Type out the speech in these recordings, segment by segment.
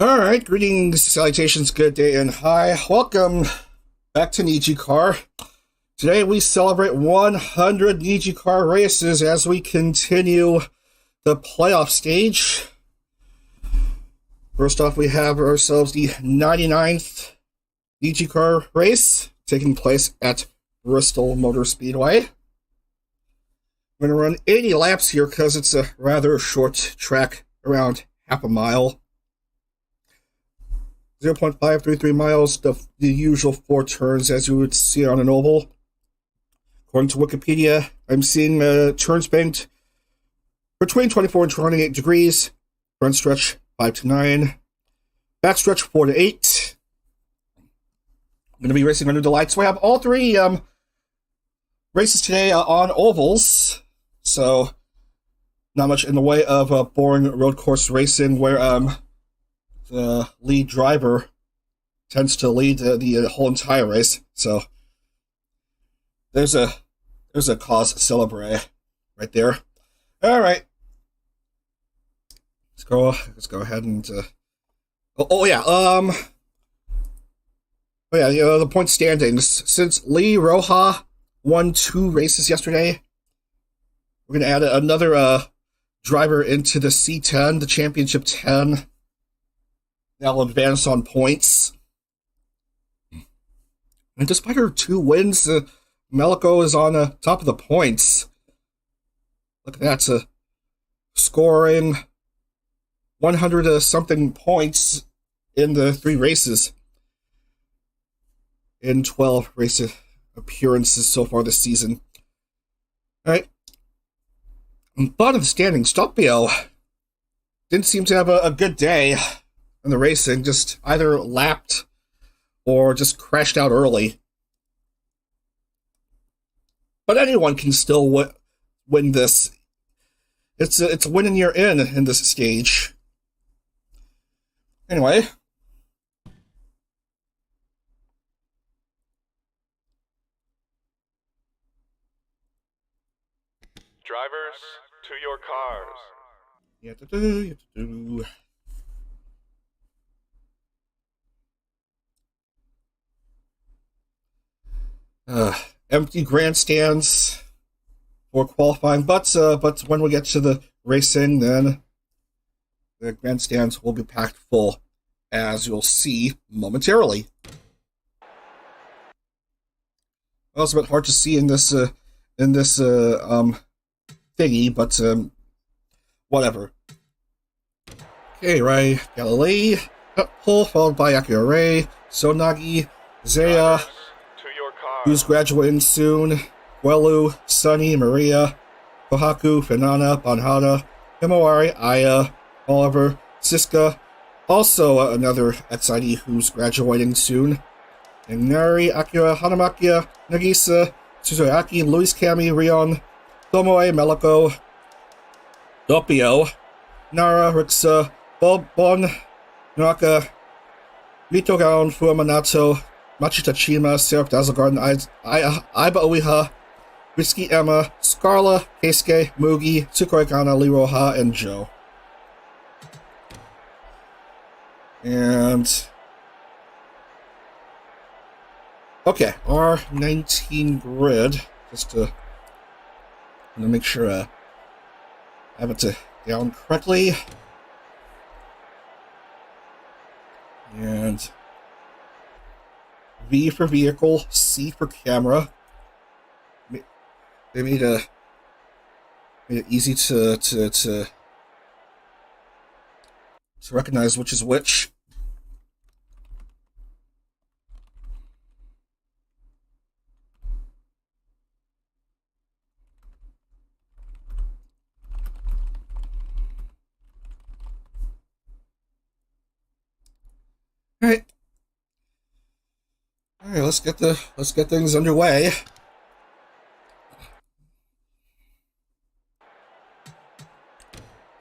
All right, greetings, salutations, good day, and hi. Welcome back to NijiCar. Today we celebrate 100 NijiCar races as we continue the playoff stage. First off, we have ourselves the 99th NijiCar race taking place at Bristol Motor Speedway. I'm going to run 80 laps here because it's a rather short track, around half a mile. 0.533 miles, the usual 4 turns as you would see on an oval. According to Wikipedia, I'm seeing turns banked between 24 and 28 degrees. Front stretch 5 to 9. Back stretch 4 to 8. I'm going to be racing under the lights. So I have all 3 races today on ovals. So not much in the way of boring road course racing where the lead driver tends to lead the whole entire race. So there's a cause celebre right there. All right, let's go ahead and the point standings. Since Lee Roja won 2 races yesterday, we're gonna add another driver into the C10, the championship 10. That'll advance on points. And despite her 2 wins, Melico is on top of the points. Look at that, scoring 100-something points in the 3 races. In 12 race appearances so far this season. Alright. Bottom of the standings, Doppio didn't seem to have a good day in the racing, just either lapped or just crashed out early. But anyone can still win this. It's winning you're in this stage. Anyway. Drivers, to your cars. You have to do. Empty grandstands for qualifying, but when we get to the racing, then the grandstands will be packed full, as you'll see momentarily. Well, it's a bit hard to see in this thingy, but whatever. Okay, Ray Galilei, pull followed by Akira Ray, Sonagi, Zaya, who's graduating soon, Guelu, Sunny, Maria, Kohaku, Fenana, Banhana, Himawari, Aya, Oliver, Siska, also another XID who's graduating soon, and Nari, Akira, Hanamakia, Nagisa, Suzuaki, Luis Kami, Rion, Tomoe, Melico, Doppio, Nara, Rixa, Bon, Naka, Mitogaon, Fuamanato, Machitachima, Syrup Dazzlegarden, Iba Oiha, Whiskey Emma, Scarla, Keisuke, Mugi, Tsukoigana, Liroha, and Joe. And okay, R19 grid, just to make sure I have it down correctly. And V for vehicle, C for camera. They made it easy to recognize which is which. All right, let's get things underway.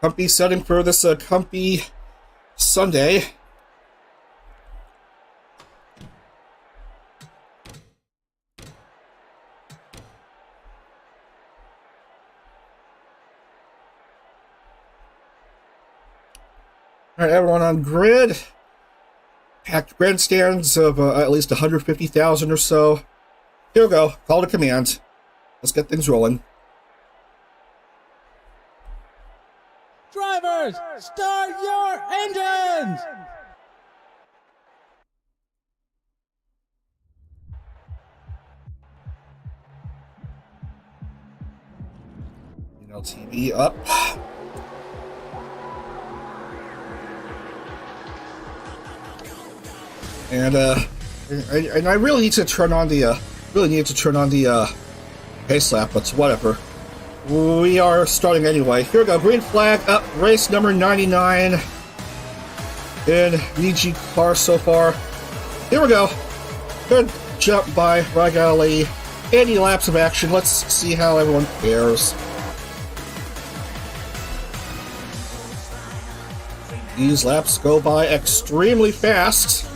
Compy setting for this Compy Sunday. All right, everyone on grid. Packed grandstands of at least 150,000 or so. Here we go. Call to command. Let's get things rolling. Drivers, start your engines! TV up. And I really need to turn on the pace lap, but whatever. We are starting anyway. Here we go. Green flag up. Race number 99 in NijiCar so far. Here we go. Good jump by Ragali. 80 laps of action. Let's see how everyone fares. These laps go by extremely fast.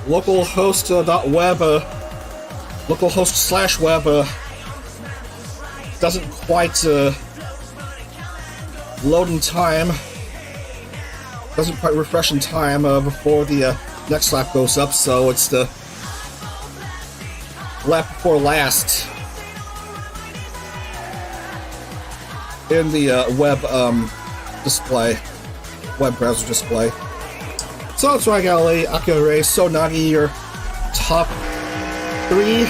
Localhost.web, localhost/web doesn't quite load in time. Doesn't quite refresh in time before the next lap goes up, so it's the lap before last in the web display, web browser display. So it's Ragali, Akira, Sonagi, your top 3.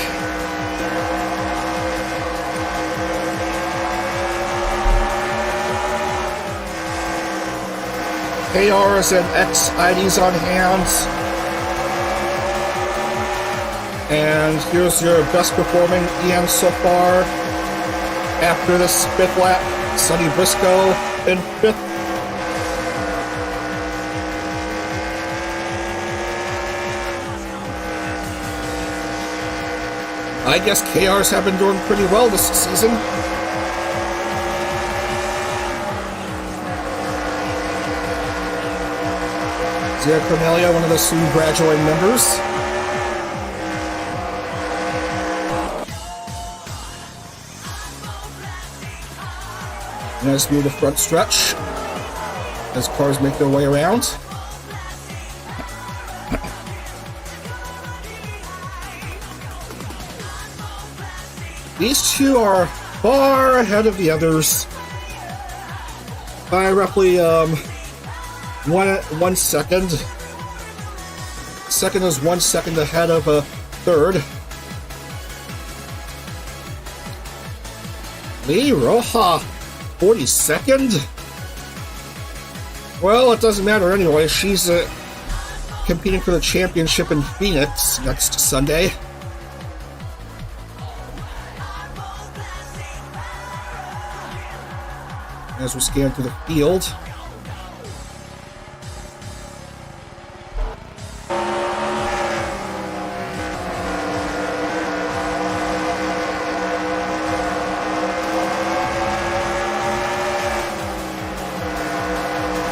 ARs and X IDs on hand. And here's your best performing EM so far. After this 5th lap, Sonny Briscoe in 5th. I guess KRs have been doing pretty well this season. Zia Cornelia, one of the soon graduating members. Nice move the front stretch as cars make their way around. These two are far ahead of the others by roughly 1 second. Second is 1 second ahead of third. Lee Roja, 42nd. Well, it doesn't matter anyway. She's competing for the championship in Phoenix next Sunday. As we scan through the field.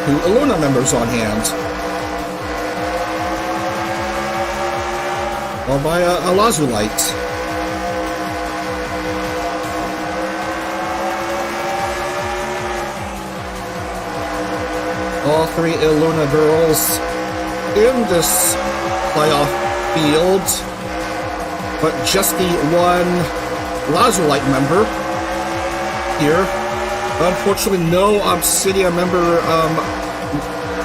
Two Aluna members on hand. Or by a Lazulite. All 3 Iluna girls in this playoff field, but just the one Lazulite member here. Unfortunately, no Obsidian member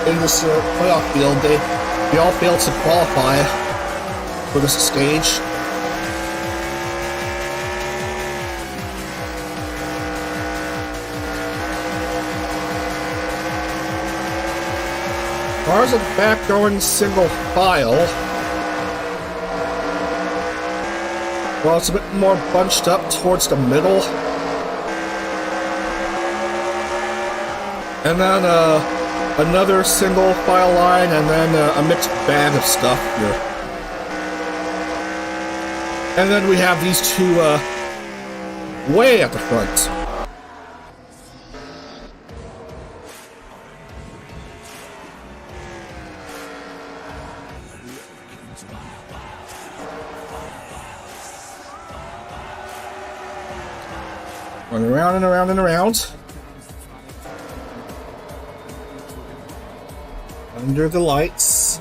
in this playoff field. They all failed to qualify for this stage. Cars at the back going single file. Well, it's a bit more bunched up towards the middle. And then another single file line, and then a mixed bag of stuff here. And then we have these two way at the front. Going around and around and around. Under the lights.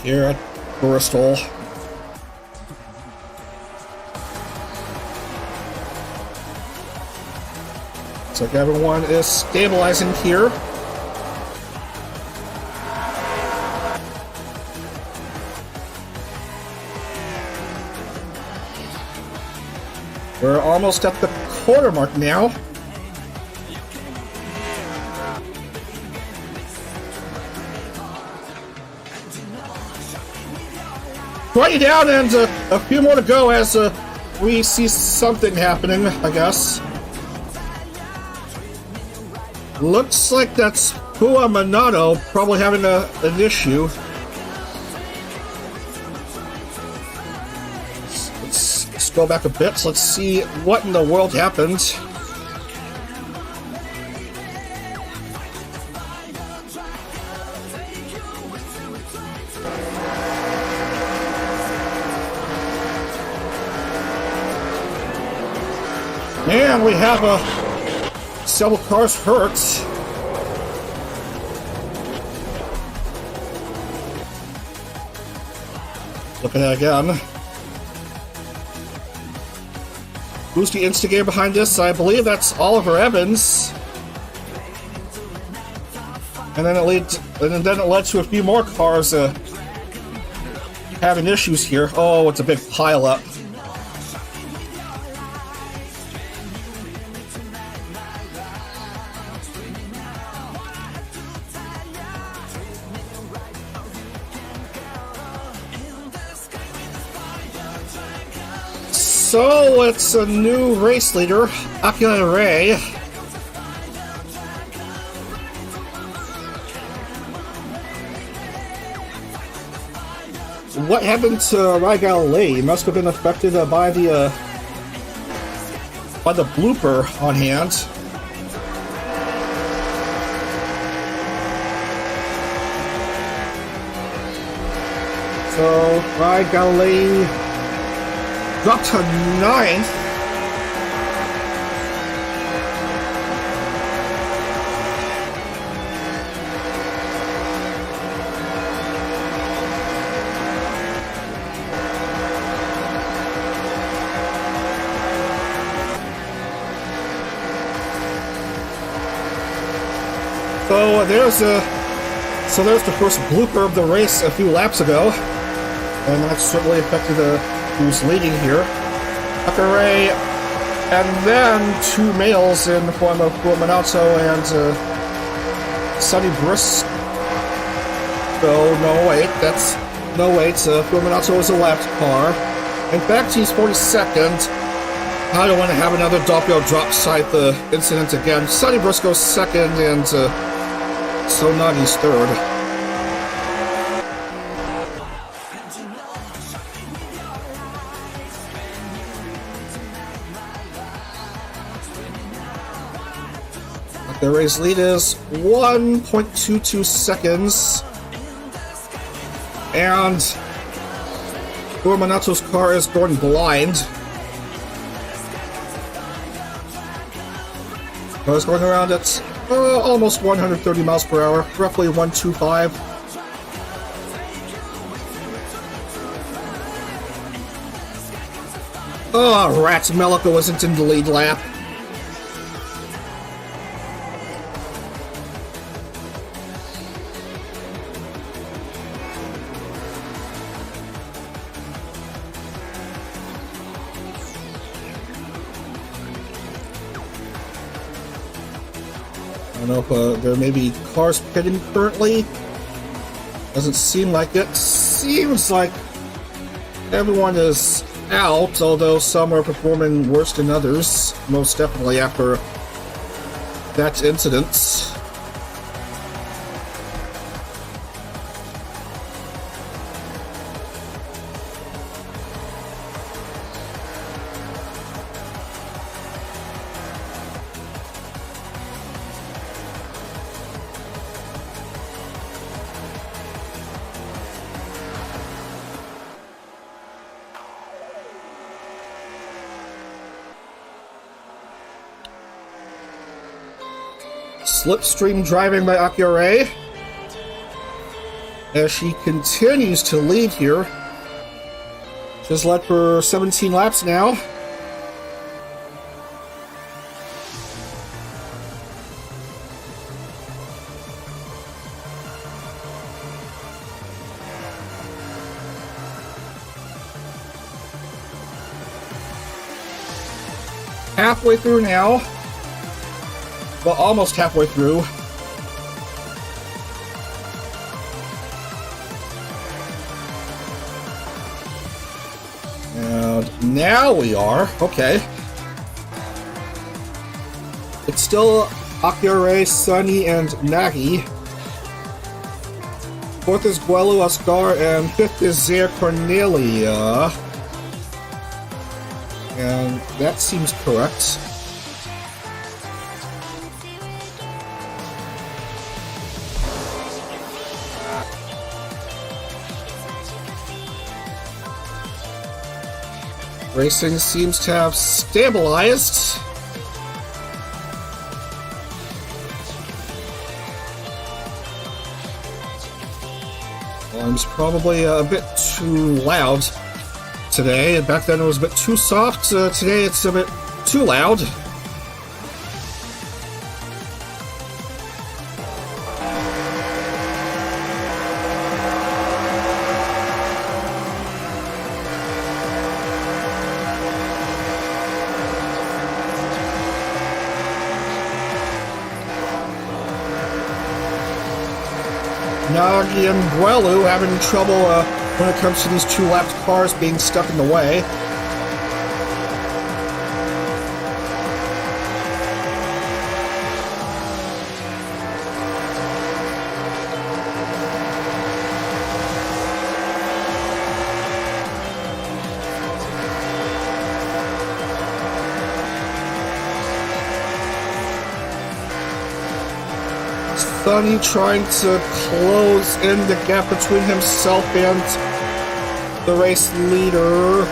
Here at Bristol. Looks like everyone is stabilizing here. We're almost at the quarter mark now. Right down, and a few more to go as we see something happening, I guess. Looks like that's Pua Manato probably having an issue. Let's go back a bit. So let's see what in the world happened. Man, we have several cars hurt. Look at that again. Who's the instigator behind this? I believe that's Oliver Evans. And then it led to a few more cars having issues here. Oh, it's a big pileup. So it's a new race leader, Akira Ray. What happened to Rai Galilei? He must have been affected by the blooper on hand. So Rai Galilei dropped to 9th. So there's the first blooper of the race a few laps ago, and that certainly affected who's leading here. Akare, and then two males in the form of Minato and Sonny Briscoe. No, wait, Minato is a lapped car. In fact, he's 42nd. I don't want to have another Doppio drop site the incident again. Sonny Briscoe's second, and so Nadi's third. The race lead is 1.22 seconds. And Manato's car is going blind. I was going around at almost 130 miles per hour, roughly 125. Oh, rats, Melica wasn't in the lead lap. I don't know if there may be cars pitting currently. Doesn't seem like it. Seems like everyone is out, although some are performing worse than others, most definitely after that incident. Slipstream driving by Akira. as she continues to lead here. Just led for 17 laps now. Halfway through now. Well, almost halfway through. And now we are. Okay. It's still Akira, Sunny, and Nagi. Fourth is Guelu Oscar, and fifth is Zare Cornelia. And that seems correct. Racing seems to have stabilized. Volume's probably a bit too loud today. Back then it was a bit too soft. Today it's a bit too loud. Nagi and Guelu having trouble when it comes to these two-lapped cars being stuck in the way. Sunny trying to close in the gap between himself and the race leader.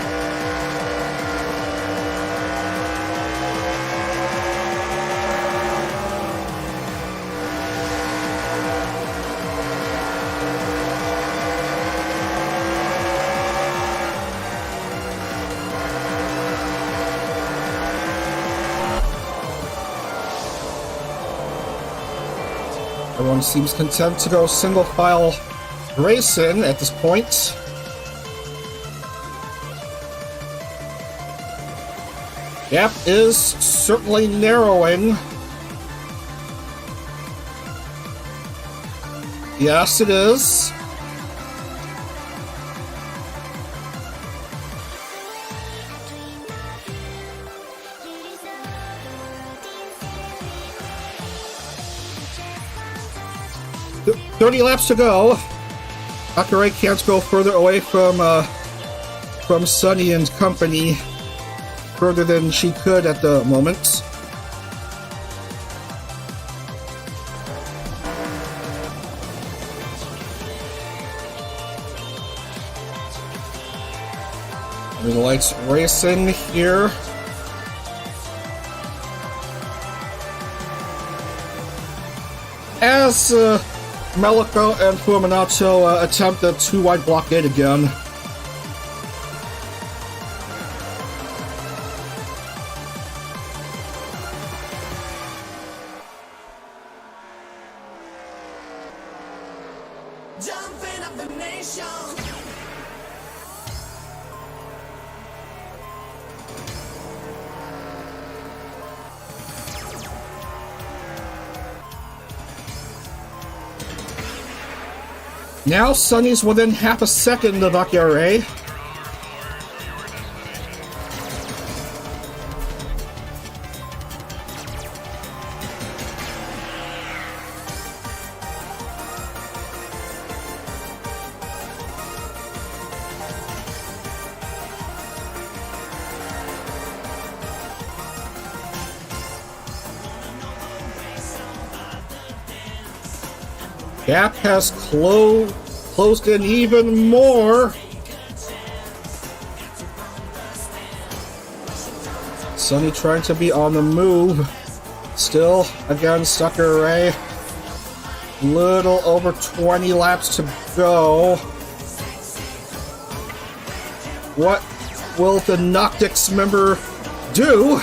Everyone seems content to go single file racing at this point. Gap is certainly narrowing. Yes, it is. Th 30 laps to go. Akira can't go further away from Sunny and company further than she could at the moment. Under the lights racing here. As Meliko and Fuminato attempt the two-wide blockade again. Jumping up the nation. Now Sunny's within half a second of Akira. Gap has closed in even more. Sunny trying to be on the move. Still against Akira. Little over 20 laps to go. What will the Noctix member do?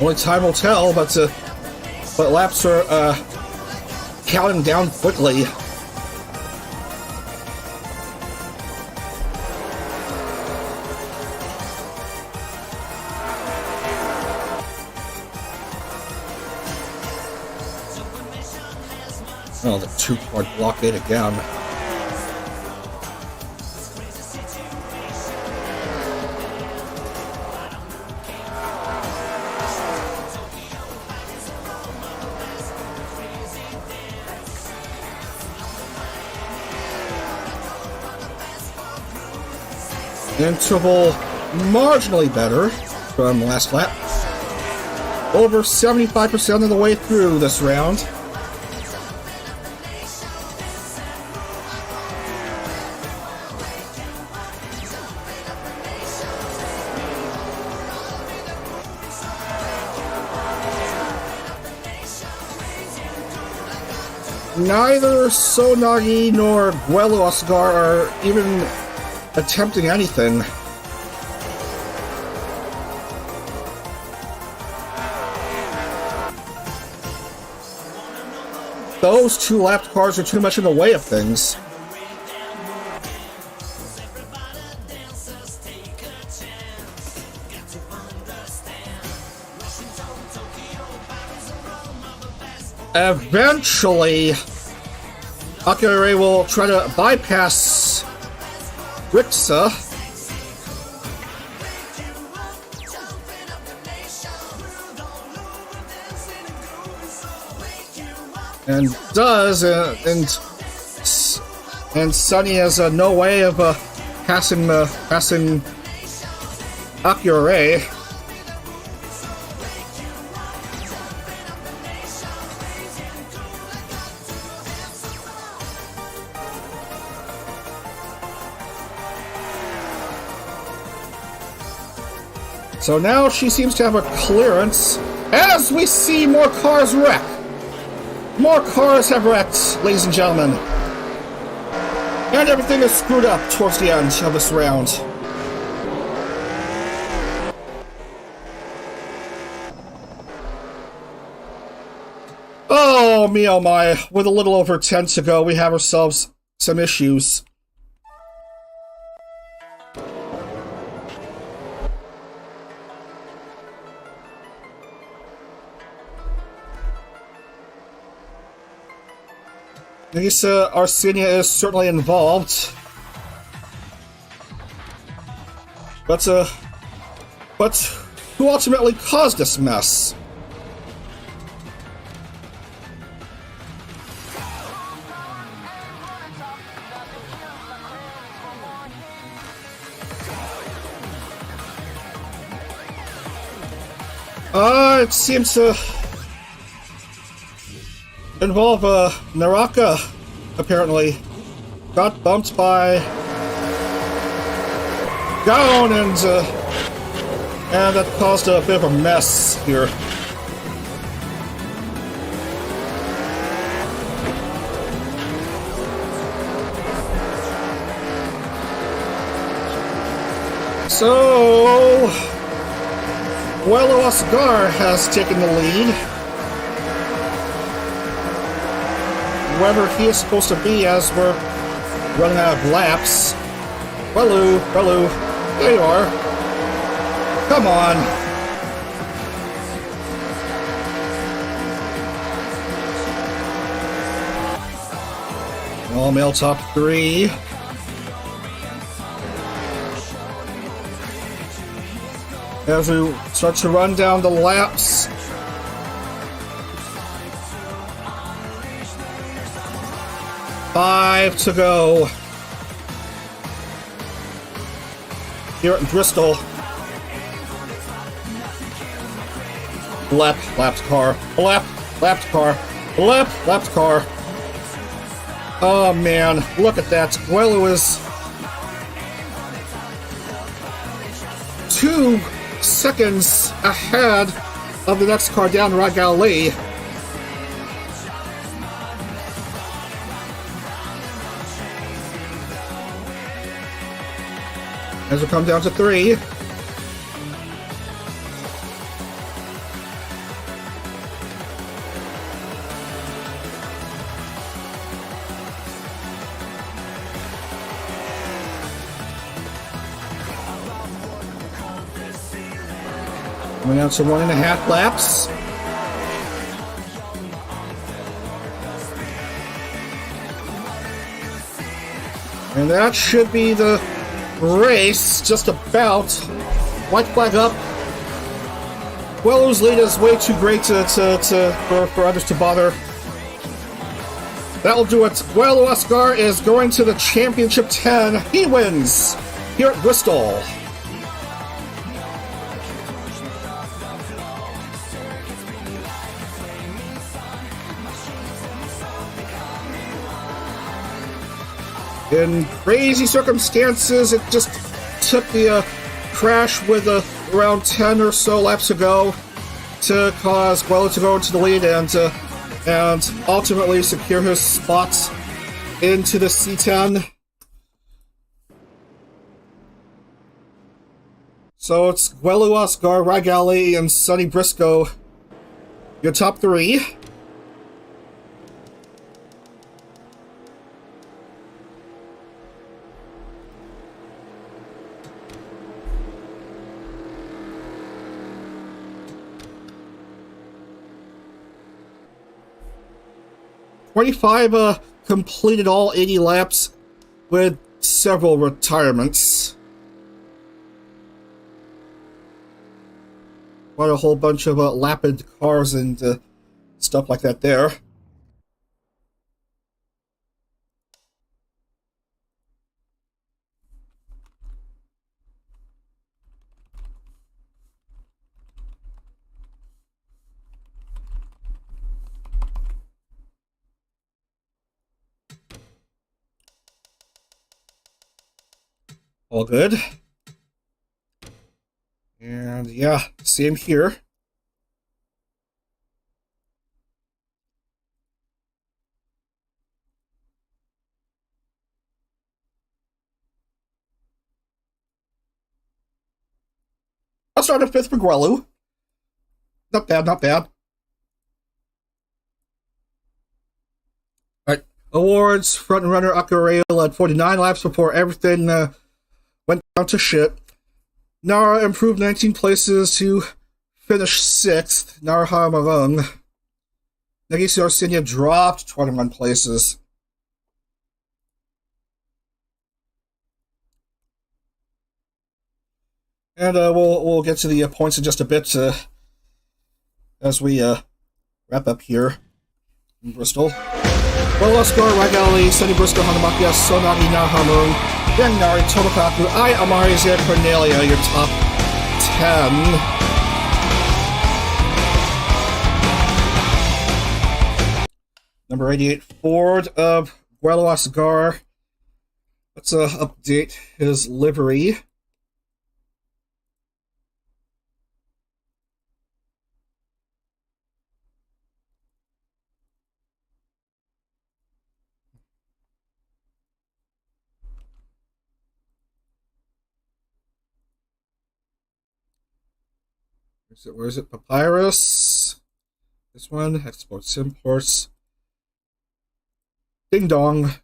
Only time will tell, but laps are counting down quickly. Oh, the two-part blockade again. Interval marginally better from last lap. Over 75% of the way through this round. Neither Sonagi nor Guelo Oscar are even attempting anything. Those two lapped cars are too much in the way of things. Eventually, Akira will try to bypass Rixa. And does, and Sunny has no way of passing Akira. So now she seems to have a clearance, as we see more cars wreck. More cars have wrecked, ladies and gentlemen. And everything is screwed up towards the end of this round. Oh, me oh my. With a little over 10 to go, we have ourselves some issues. Nisa Arsenia is certainly involved, but who ultimately caused this mess? It seems to involve Naraka, apparently. Got bumped by Gown, and that caused a bit of a mess here. So, Guelo Oscar has taken the lead. Wherever he is supposed to be as we're running out of laps. Hello, there you are. Come on. All male top 3. As we start to run down the laps. Five to go. Here at Bristol. Lapped car. Lapped car. Oh man, look at that. Guelo is 2 seconds ahead of the next car down, Ragali. As we come down to 3. Coming out to 1.5 laps. And that should be the race, just about. White flag up. Guelo's lead is way too great for others to bother. That'll do it. Guelo Oscar is going to the Championship 10. He wins here at Bristol. In crazy circumstances, it just took the crash with around 10 or so laps ago to cause Guelo to go into the lead and ultimately secure his spot into the C10. So it's Guelo Oscar, Ragali, and Sonny Briscoe, your top 3. Completed all 80 laps with several retirements. Quite a whole bunch of lapped cars and stuff like that there. All good. And yeah, same here. I'll start at 5th for Guelo. Not bad, not bad. Alright, awards. Front runner Akureo led 49 laps before everything went down to shit. Nara improved 19 places to finish 6th. Narha Marung. Nagisi Arsinia dropped 21 places. And we'll get to the points in just a bit as we wrap up here in Bristol. Well, Oscar, Ragali, Sonny Briscoe, Hanamakia, Sonagi, Nahamun, Nari, Tomokaku, Amari, Zia, Cornelia, your top 10. Number 88, Ford of Guelo Oscar. Let's update his livery. Where is it? Papyrus. This one. Exports, imports. Ding dong.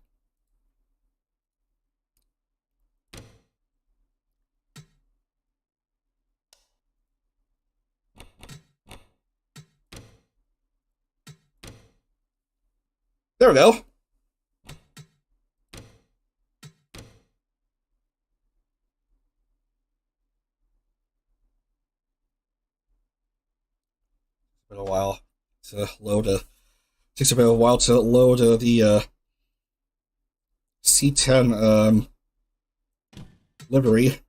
There we go. Been a while to load takes a bit of a while to load the C10 livery.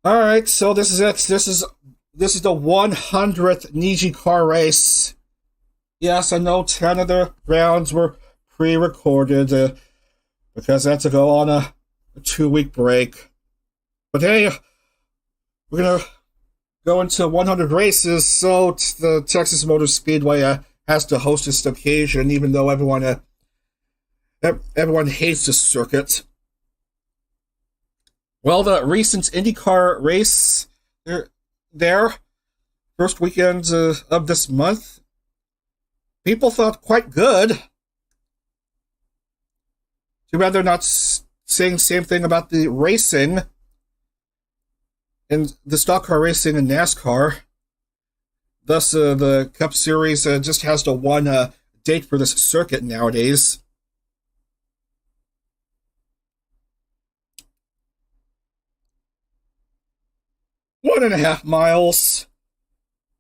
All right, so this is it. This is the 100th NijiCar race. Yes, I know 10 of the rounds were pre-recorded because I had to go on a 2-week break. But hey, we're gonna go into 100 races, so the Texas Motor Speedway has to host this occasion, even though everyone hates the circuit. Well, the recent IndyCar race, their first weekend of this month, people thought quite good. Too bad they're not saying the same thing about the racing and the stock car racing in NASCAR. Thus, the Cup Series just has the one date for this circuit nowadays. One and a half miles.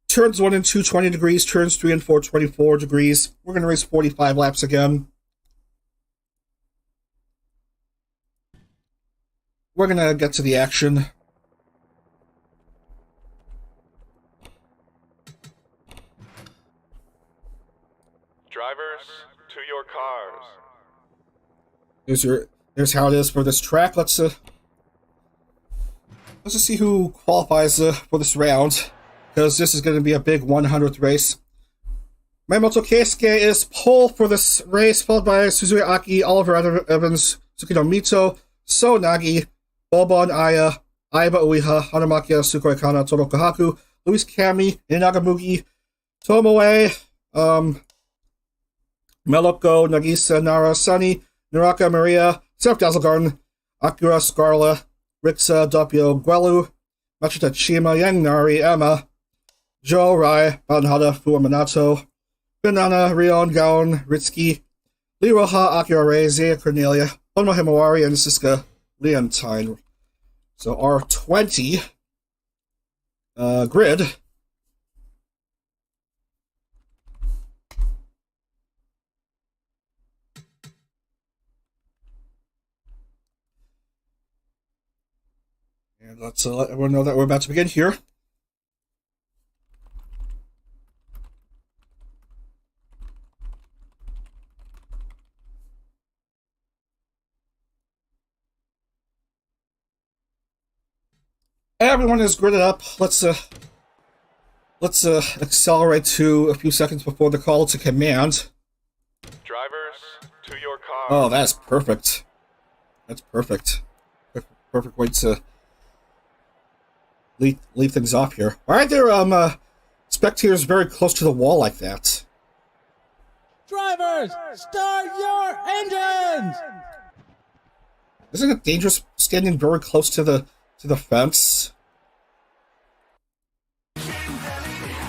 Turns 1 and 2, 20 degrees. Turns 3 and 4, 24 degrees. We're going to race 45 laps again. We're going to get to the action. Drivers, to your cars. Here's how it is for this track. Let's just see who qualifies for this round, because this is going to be a big 100th race. Mamoto Keisuke is pole for this race, followed by Suzuki Aki, Oliver Evans, Tsukino Mito, So Nagi, Bobon Aya, Aiba Ueha, Hanamaki Sukoi Kana, Toro Kahaku, Luis Kami, Inagamugi, Tomoe, Meloko, Nagisa, Nara, Sunny, Naraka, Maria, Seth Dazzlegarden, Akira, Scarla, Rixa, Doppio, Guelu, Machita Chima, Yang Nari, Emma, Joe, Rai, Banhada, Fuaminato, Banana, Rion, Gaon, Ritsuki, Liroha, Akira Ray, Zaya Cornelia, Ono Himawari, and Siska Leontine. So our 20 grid. And let's let everyone know that we're about to begin here. Everyone is gridded up. Let's accelerate to a few seconds before the call to command. Drivers, to your cars. Oh, that's perfect. That's perfect. Perfect way to leave things off here. Why are there spectators very close to the wall like that? Drivers, start your engines! Isn't it dangerous standing very close to the fence?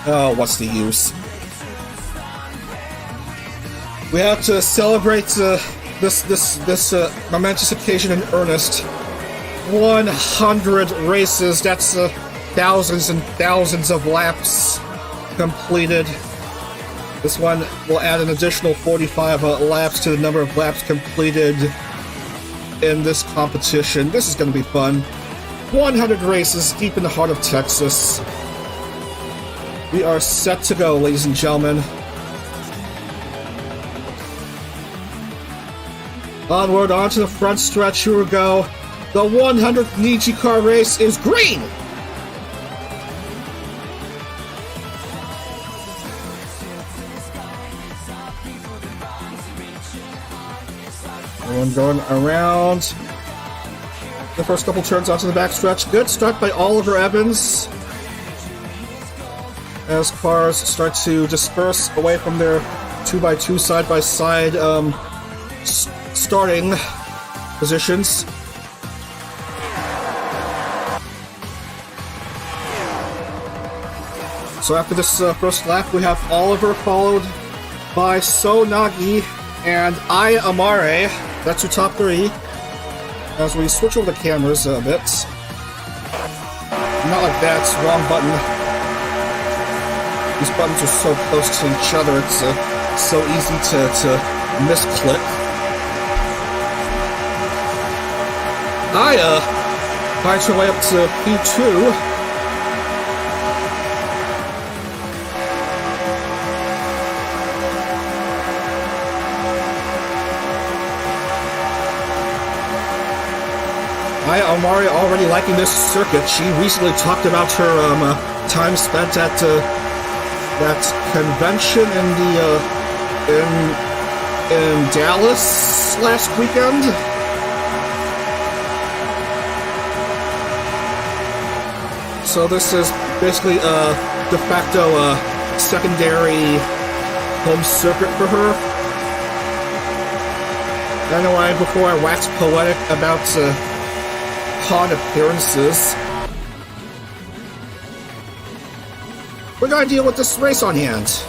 Oh, what's the use? We have to celebrate this momentous occasion in earnest. 100 races. That's thousands and thousands of laps completed. This one will add an additional 45 laps to the number of laps completed in this competition. This is going to be fun. 100 races deep in the heart of Texas. We are set to go, ladies and gentlemen. Onward, onto the front stretch. Here we go. The 100th NijiCar race is green! Everyone going around the first couple turns onto the backstretch. Good start by Oliver Evans as cars start to disperse away from their 2x2 side-by-side starting positions. So after this first lap, we have Oliver followed by So Nagi and Ai Amare. That's your top three. As we switch over the cameras a bit. Not like that, wrong button. These buttons are so close to each other, it's so easy to misclick. Aya Fights her way up to P2. Amari already liking this circuit. She recently talked about her time spent at that convention in Dallas last weekend. So this is basically a de facto secondary home circuit for her. Anyway, before I wax poetic about con appearances, we're gonna deal with this race on hand.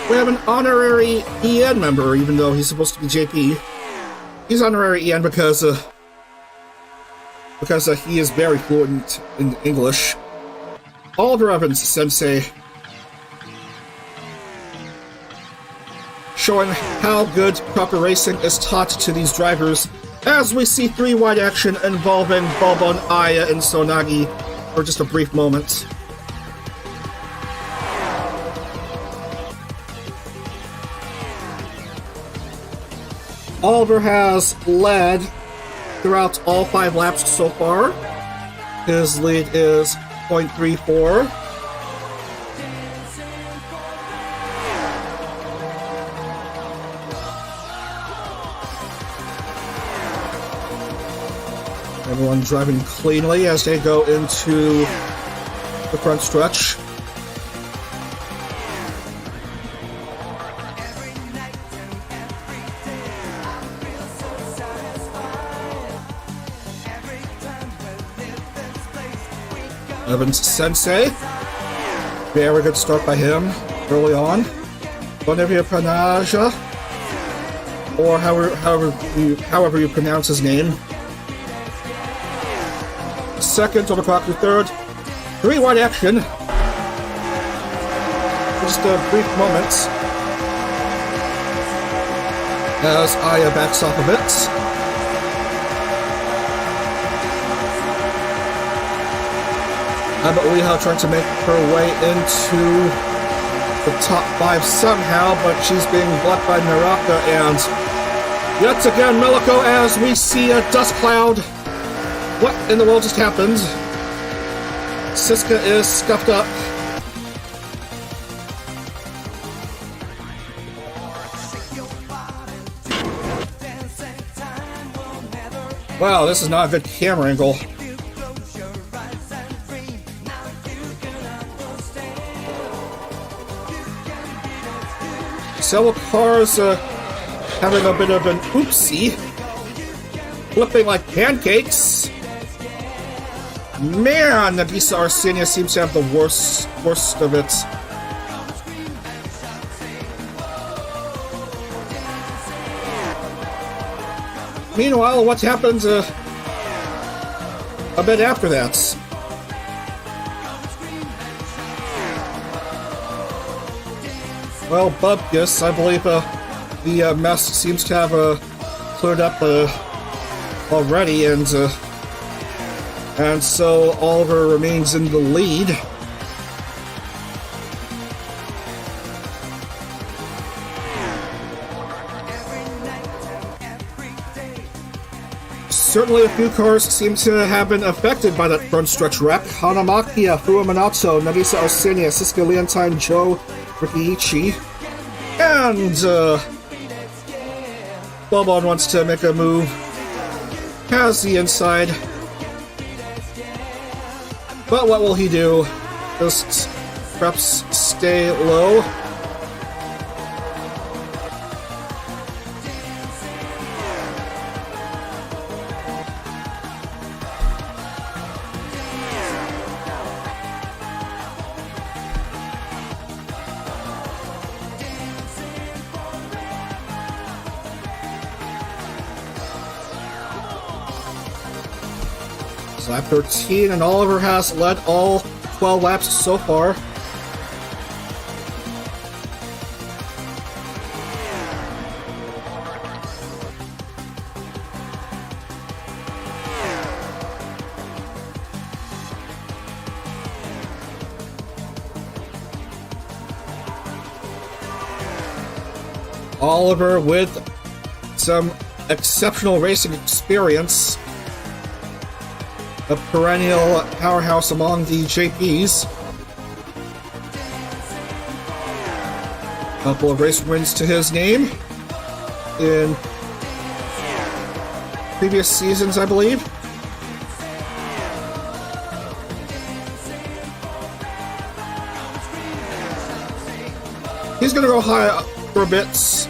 We have an honorary EN member, even though he's supposed to be JP. He's honorary EN because he is very fluent in English. Oliver Evans Sensei, showing how good proper racing is taught to these drivers, as we see 3-wide action involving Balbon, Aya, and Sonagi for just a brief moment. Oliver has led throughout all 5 laps so far. His lead is 0.34. Everyone driving cleanly as they go into the front stretch. Evans Sensei, very good start by him early on. Bonavia Panaja, or however you pronounce his name. Second, over clock to third. 3-wide action. Just a brief moment as Aya backs off of it. But Leha trying to make her way into the top 5 somehow, but she's being blocked by Naraka, and yet again Meliko as we see a dust cloud. What in the world just happened? Siska is scuffed up. Wow, this is not a good camera angle. Several cars having a bit of an oopsie. Flipping like pancakes. Man, Nagisa Arsenia seems to have the worst of it. Meanwhile, what happens a bit after that? Well, Bubkus, I believe the mess seems to have cleared up already, and so Oliver remains in the lead. Certainly a few cars seem to have been affected by that front stretch wreck. Hanamakia, Fuaminato, Nagisa Arsenia, Siska Leontine, Joe Rikiichi, and Bobon wants to make a move. Has the inside. But what will he do? Just perhaps stay low? Lap 13, and Oliver has led all 12 laps so far. Oliver with some exceptional racing experience. A perennial powerhouse among the JPs. Couple of race wins to his name in previous seasons, I believe. He's going to go high for bits.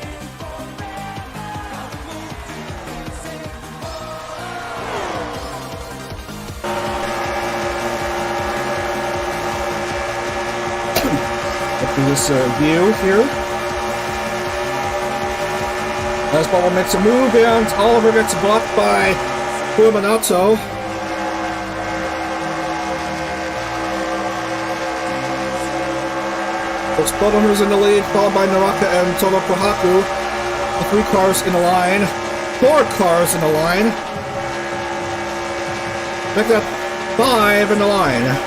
Up to this view here. As Bubba makes a move and Oliver gets blocked by Fulminato. Looks Bubba who's in the lead, followed by Naraka and Todo Kohaku. The 3 cars in a line. 4 cars in a line. Make that 5 in the line.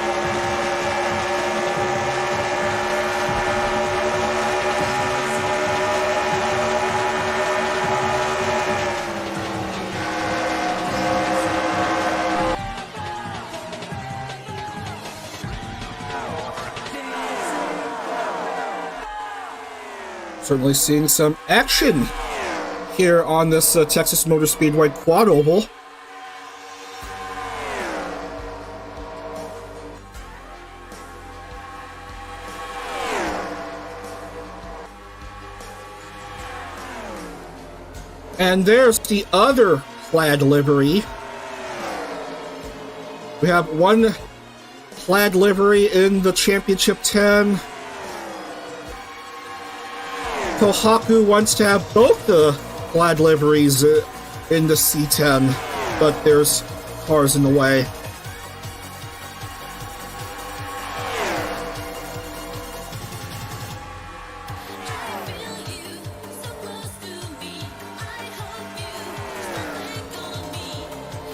Certainly seeing some action here on this Texas Motor Speedway quad oval. And there's the other plaid livery. We have one plaid livery in the Championship 10. Kohaku wants to have both the plaid liveries in the C10, but there's cars in the way.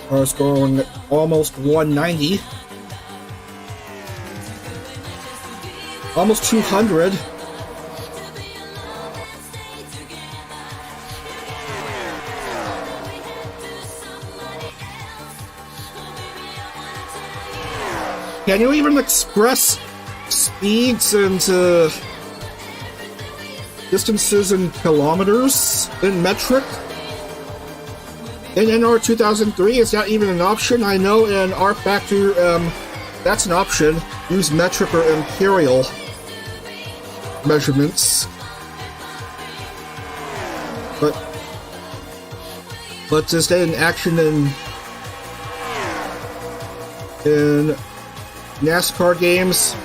Cars going almost 190. Almost 200. Can you even express speeds into distances in kilometers in metric? In NR 2003, is that even an option? I know in R Factor, that's an option. Use metric or imperial measurements. But is that an action in NASCAR games?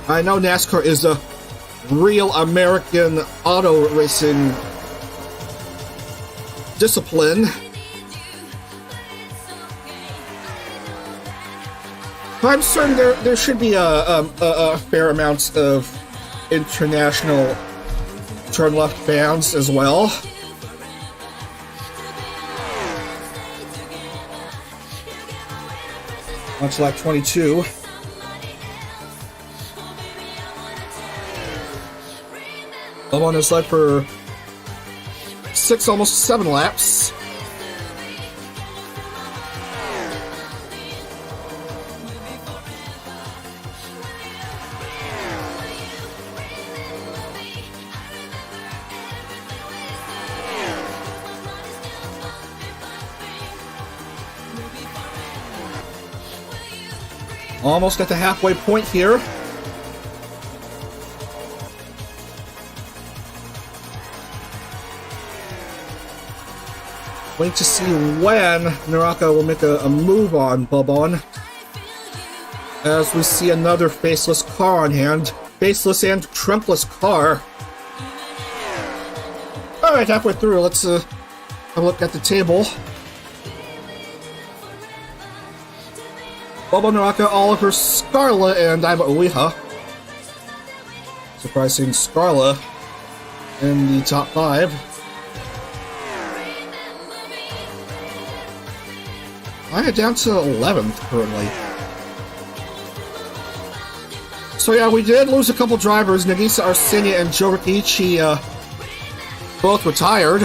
I know NASCAR is a real American auto racing discipline. I'm certain there should be a fair amount of international turn left bans as well. Much like 22. Bubba has led for 6, almost 7 laps. Almost at the halfway point here. Wait to see when Naraka will make a move on Bubon. As we see another faceless car on hand. Faceless and trumpless car. Alright, halfway through, let's have a look at the table. Bubba, Naraka, Oliver, Scarla, and Iva Ueha. Surprising Scarla in the top 5. I am down to 11th currently. So yeah, we did lose a couple drivers. Nagisa Arsenia and Joe Rikichi both retired.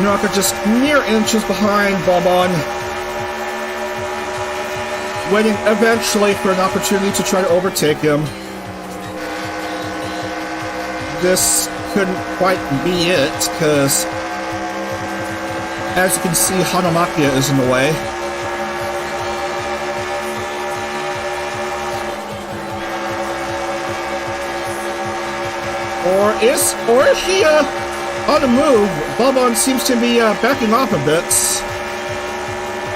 Naka just mere inches behind Bobon, waiting eventually for an opportunity to try to overtake him. This couldn't quite be it, because as you can see, Hanamakia is in the way. Or is he on the move? Bobon seems to be backing off a bit.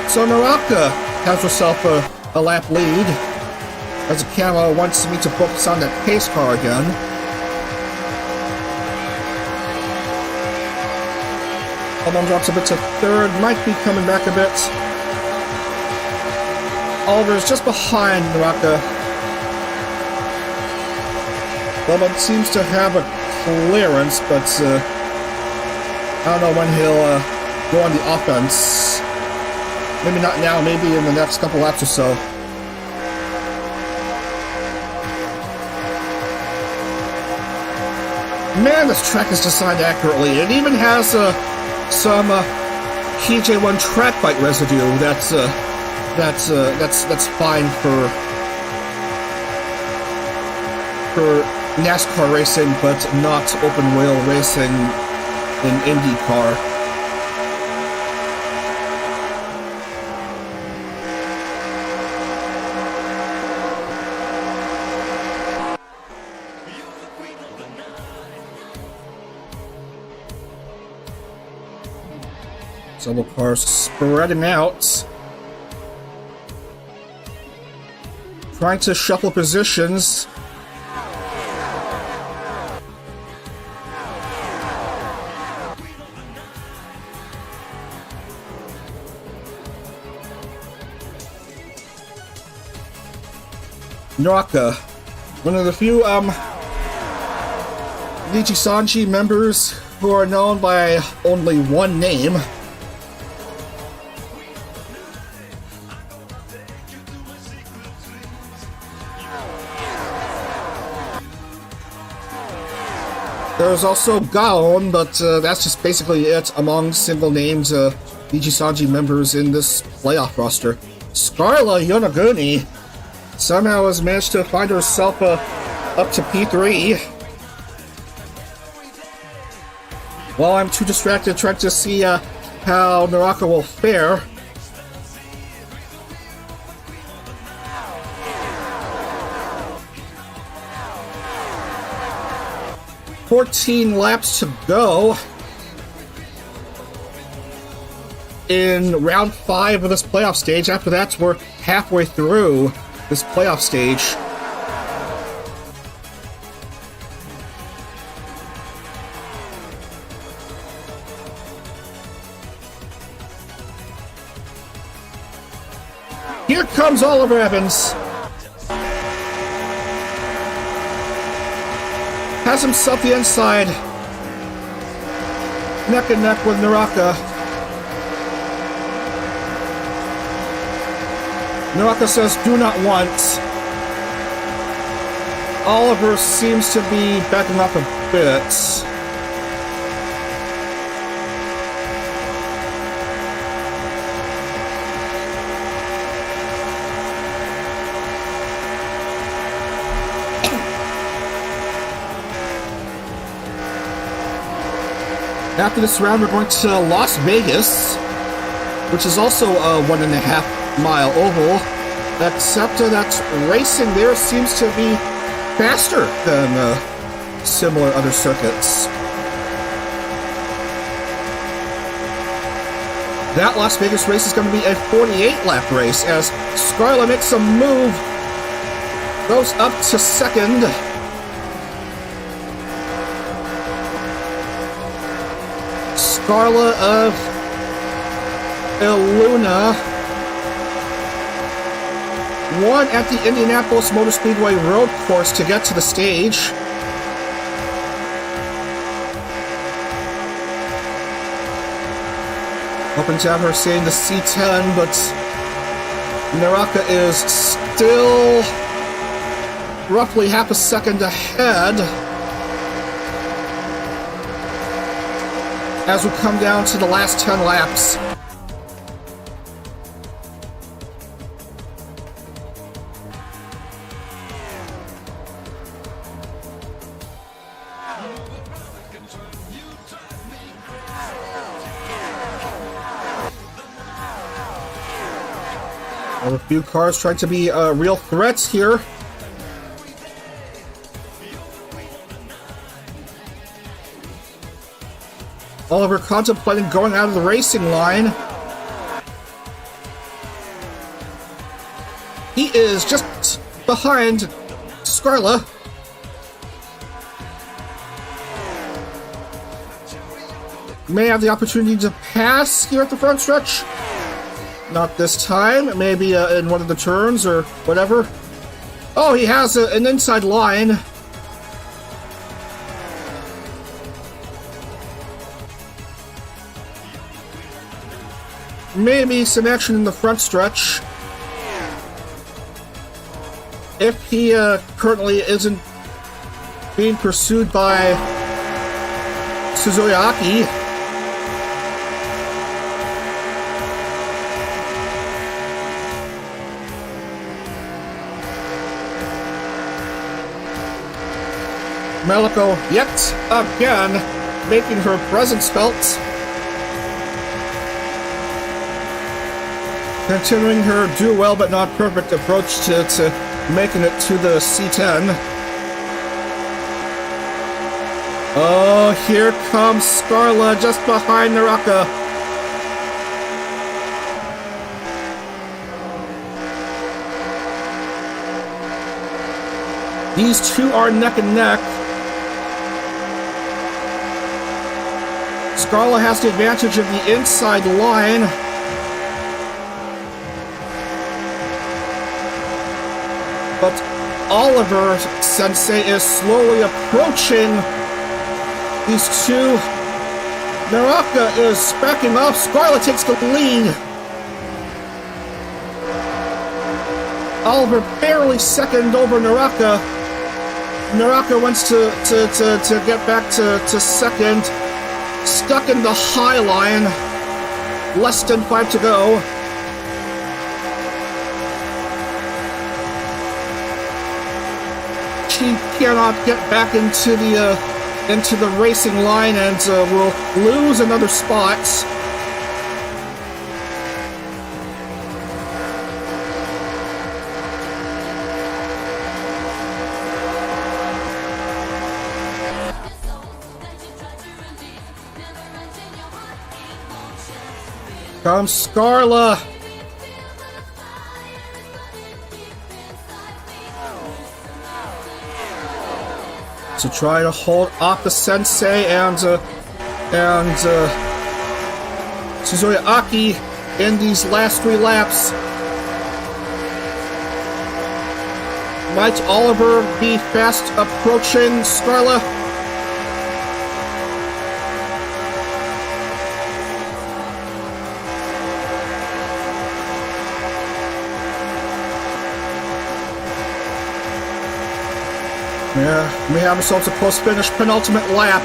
So Naraka has herself a lap lead, as the camera wants me to focus on that pace car again. Bobon drops a bit to third, might be coming back a bit. Oliver's just behind Naraka. Bobon seems to have a clearance, but I don't know when he'll go on the offense. Maybe not now, maybe in the next couple laps or so. Man, this track is designed accurately. It even has some PJ1 track bike residue. That's fine for NASCAR racing, but not open wheel racing in IndyCar. Several cars spreading out, trying to shuffle positions. Naraka, one of the few Nijisanji members who are known by only one name. There's also Gaon, but that's just basically it among single names Nijisanji members in this playoff roster. Scarla Yonaguni somehow has managed to find herself up to P3. While I'm too distracted trying to see how Naraka will fare. $14 laps to go in round 5 of this playoff stage. After that, we're halfway through this playoff stage. Here comes Oliver Evans. Has himself the inside. Neck and neck with Naraka. Naraka says, "Do not want." Oliver seems to be backing off a bit. After this round, we're going to Las Vegas, which is also a 1.5-mile oval, except that racing there seems to be faster than similar other circuits. That Las Vegas race is going to be a 48-lap race as Scarla makes a move, goes up to second. Scarla of Iluna one at the Indianapolis Motor Speedway road course to get to the stage. Hoping to have her stay in the C10, but Naraka is still roughly half a second ahead as we come down to the last 10 laps. A few cars trying to be real threats here. Oliver contemplating going out of the racing line. He is just behind Scarla. May have the opportunity to pass here at the front stretch. Not this time. Maybe in one of the turns or whatever. Oh, he has an inside line. Maybe some action in the front stretch. If he currently isn't being pursued by Suzuki Aki. Meliko yet again making her presence felt. Continuing her do well but not perfect approach to making it to the C10. Oh, here comes Scarla just behind Naraka. These two are neck and neck. Scarla has the advantage of the inside line. But Oliver Sensei is slowly approaching these two. Naraka is backing off. Scarla takes the lead. Oliver barely second over Naraka. Naraka wants to get back to second. Stuck in the high line. Less than 5 to go. She cannot get back into the racing line and will lose another spot. Comes Scarla. To try to hold off the Sensei and Suzuki Aki in these last 3 laps. Might Oliver be fast approaching Scarla? Yeah, we have ourselves a close finish, penultimate lap.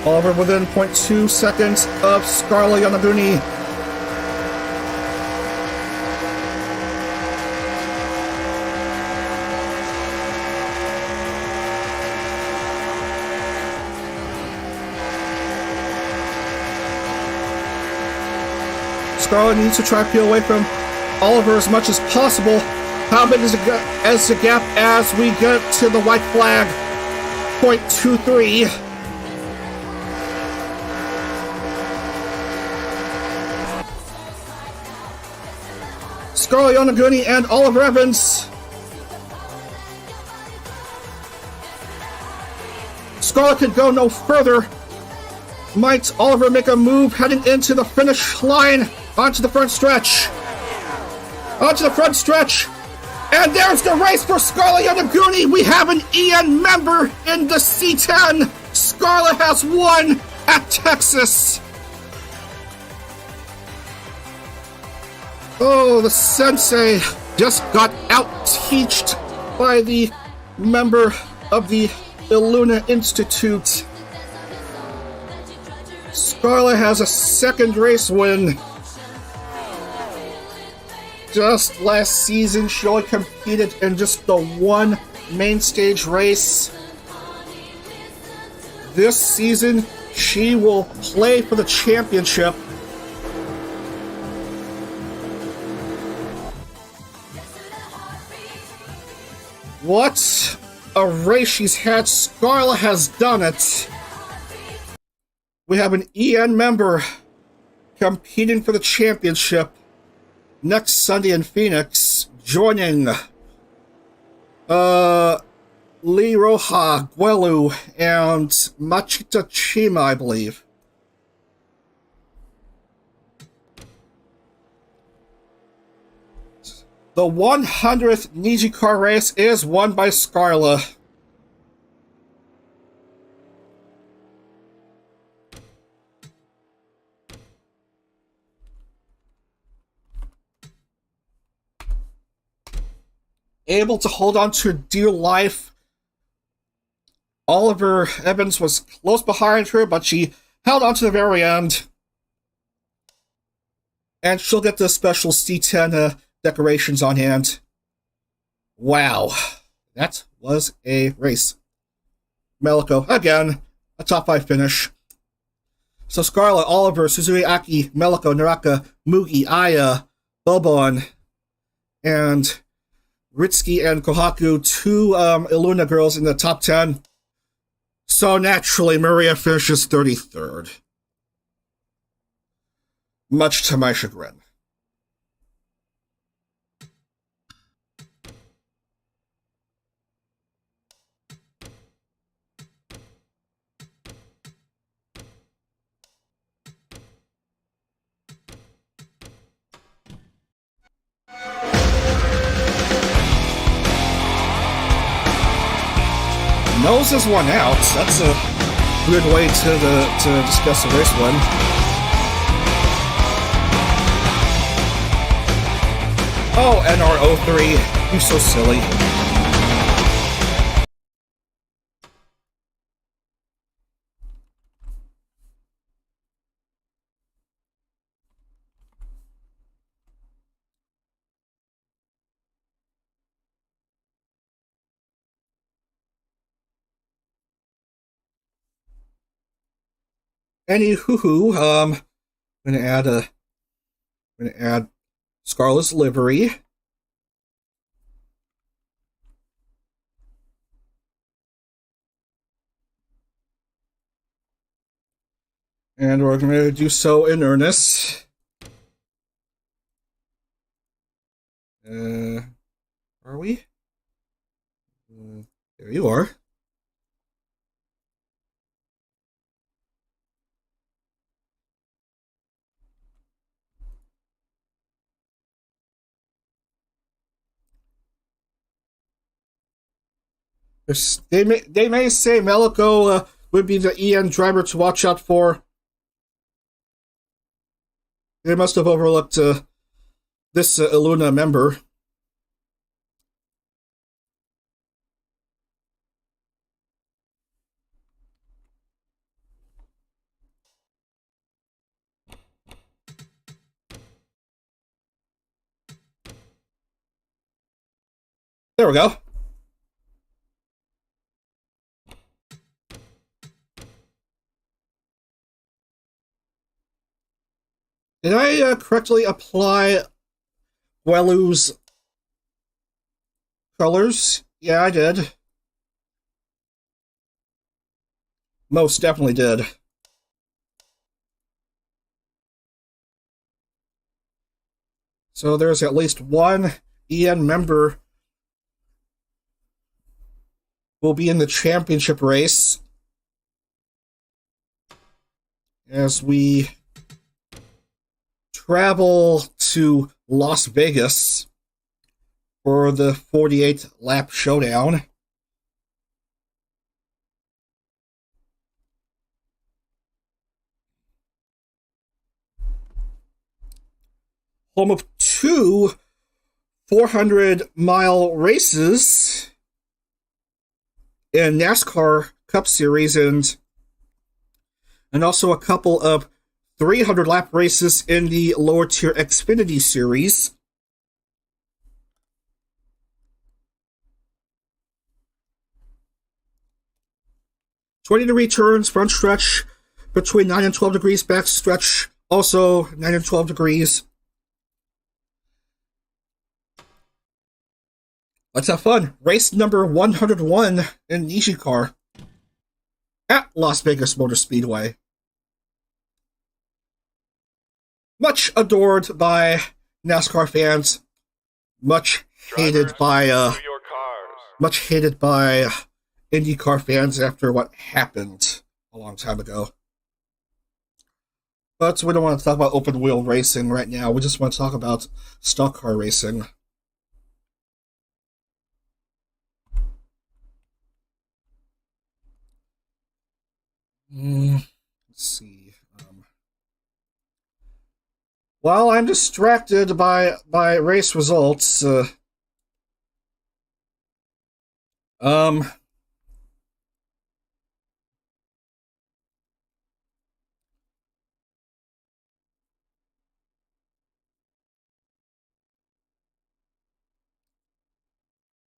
Oliver within 0.2 seconds of Scarla Yonaguni. Scarla needs to try to peel away from Oliver as much as possible. How big is the gap as we get to the white flag? 0.23. Scarla Yonaguni and Oliver Evans. Scarla could go no further. Might Oliver make a move heading into the finish line? onto the front stretch. Onto the front stretch. And there's the race for Scarlett Yonaguni. We have an EN member in the C10. Scarlett has won at Texas. Oh, the sensei just got out-teached by the member of the Iluna Institute. Scarlett has a second race win. Just last season, she only competed in just the one main stage race. This season, she will play for the championship. What a race she's had. Scarlett has done it. We have an EN member competing for the championship next Sunday in Phoenix, joining Lee Roja, Guelu, and Machita Chima, I believe. The 100th NijiCar race is won by Scarlett. Able to hold on to dear life. Oliver Evans was close behind her, but she held on to the very end. And she'll get the special C10 decorations on hand. Wow. That was a race. Meliko, again, a top 5 finish. So Scarlett, Oliver, Suzuki Aki, Meliko, Naraka, Mugi, Aya, Bobon, and Ritsuki and Kohaku, 2 Iluna girls in the top 10. So naturally, Maria finishes 33rd. Much to my chagrin. Noses won out. That's a good way to discuss the race win. Oh, NR03, you're so silly. Anywho, I'm gonna add Scarlett's livery. And we're gonna do so in earnest. Are we? There you are. They may say Meliko would be the EN driver to watch out for. They must have overlooked this Iluna member. There we go. Did I correctly apply Guelu's colors? Yeah, I did. Most definitely did. So there's at least one EN member who will be in the championship race as we travel to Las Vegas for the 48 lap showdown. Home of two 400-mile races in NASCAR Cup Series and also a couple of 300-lap races in the lower-tier Xfinity Series. "20-degree turns, front stretch between 9 and 12 degrees, back stretch also 9 and 12 degrees. Let's have fun. Race number 101 in NijiCar at Las Vegas Motor Speedway. Much adored by NASCAR fans, much hated by IndyCar fans after what happened a long time ago. But we don't want to talk about open wheel racing right now. We just want to talk about stock car racing. Let's see. While I'm distracted by race results, I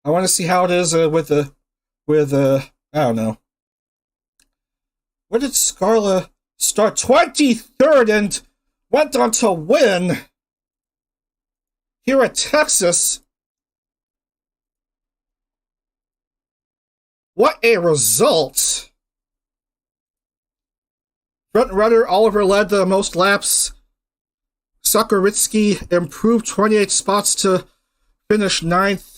want to see how it is with I don't know. Where did Scarla start? 23rd and went on to win here at Texas. What a result. Front runner Oliver led the most laps. Sakuritsky improved 28 spots to finish 9th.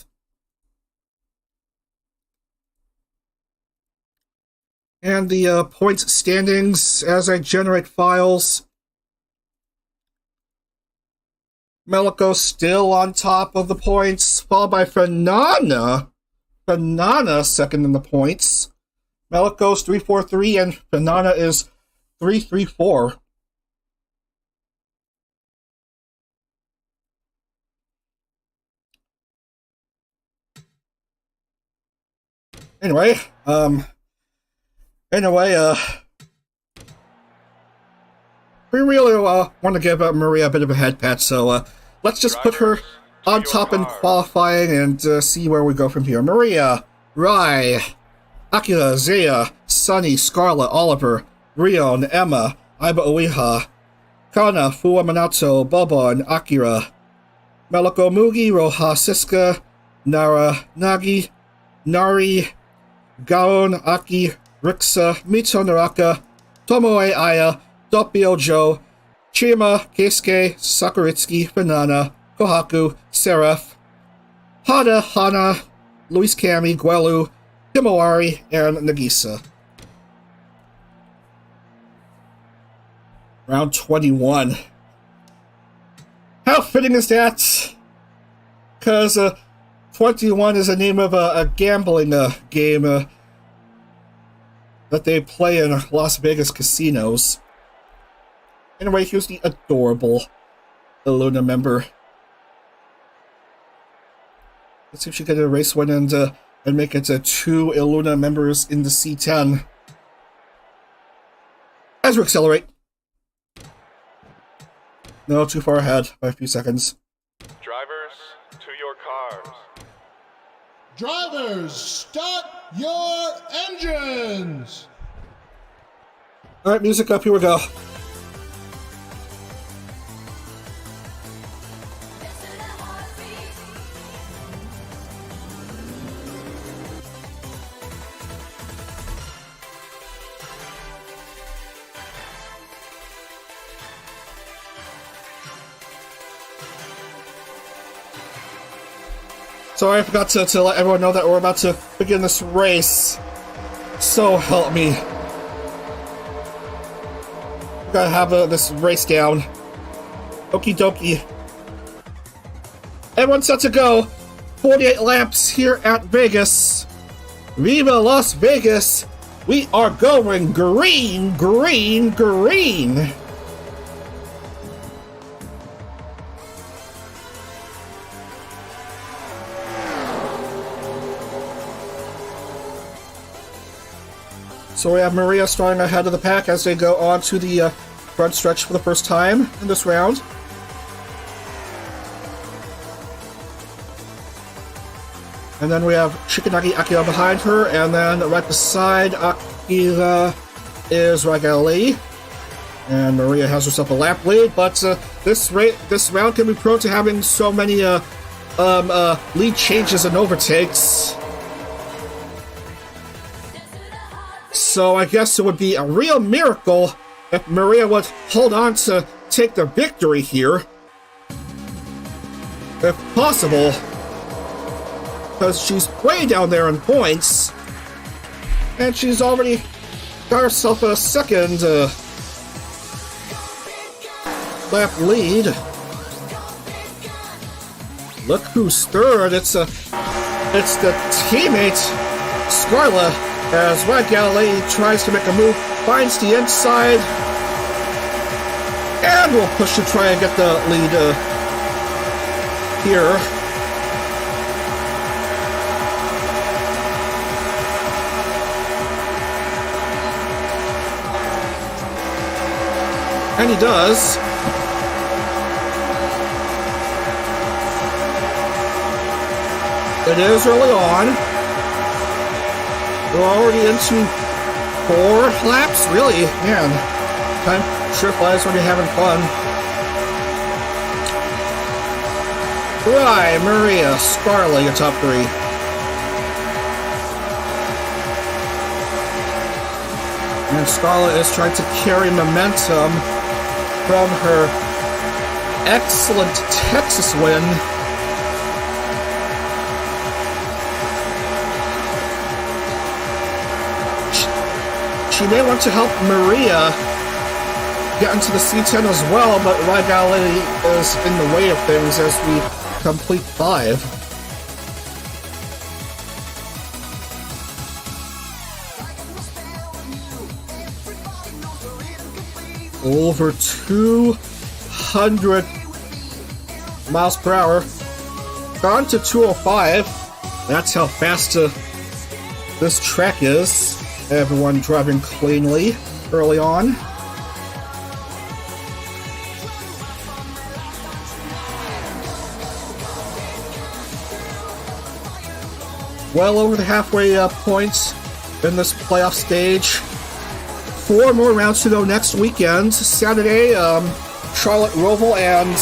And the points standings as I generate files. Melico still on top of the points, followed by Fanana. Fanana second in the points. Melico's 343 and Fanana is 334. Anyway, we really want to give Maria a bit of a head pat, so let's just put her on top in qualifying and see where we go from here. Maria, Rai, Akira, Zaya, Sunny, Scarlett, Oliver, Rion, Emma, Iba Oiha, Kana, Fua Minato, Bubba, and Akira, Meliko Mugi, Roha, Siska, Nara, Nagi, Nari, Gaon, Aki, Rixa, Mito Naraka, Tomoe Aya, Doppio Joe, Chima, Keisuke, Sakuritsky, Banana, Kohaku, Seraph, Hada, Hana, Luis Kami, Guelu, Himawari, and Nagisa. Round 21. How fitting is that? Because 21 is the name of a gambling game that they play in Las Vegas casinos. Anyway, here's the adorable Illuna member. Let's see if she can get a race win and make it 2 Illuna members in the C10. As we accelerate. No, too far ahead by a few seconds. Drivers, to your cars. Drivers, start your engines! Alright, music up, here we go. Sorry, I forgot to let everyone know that we're about to begin this race. So help me. We gotta have this race down. Okie dokie. Everyone's set to go. 48 laps here at Vegas. Viva Las Vegas. We are going green, green, green. So we have Maria starting ahead of the pack as they go on to the front stretch for the first time in this round. And then we have Shikanagi Akira behind her, and then right beside Akira is Ragali. And Maria has herself a lap lead, but this round can be prone to having so many lead changes and overtakes. So I guess it would be a real miracle if Maria would hold on to take the victory here. If possible. Because she's way down there in points. And she's already got herself a second lap lead. Look who's third. It's the teammate Scarla. As White Galilee tries to make a move, finds the inside, and will push to try and get the lead here. And he does. It is early on. We're already into 4 laps? Really? Man, time sure flies when you're having fun. Right, Maria, Scarla, your top 3. And Scarla is trying to carry momentum from her excellent Texas win. She may want to help Maria get into the C10 as well, but Ragali is in the way of things as we complete 5. Over 200 miles per hour. Gone to 205. That's how fast this track is. Everyone driving cleanly early on. Well over the halfway point in this playoff stage. 4 more rounds to go next weekend. Saturday, Charlotte Roval and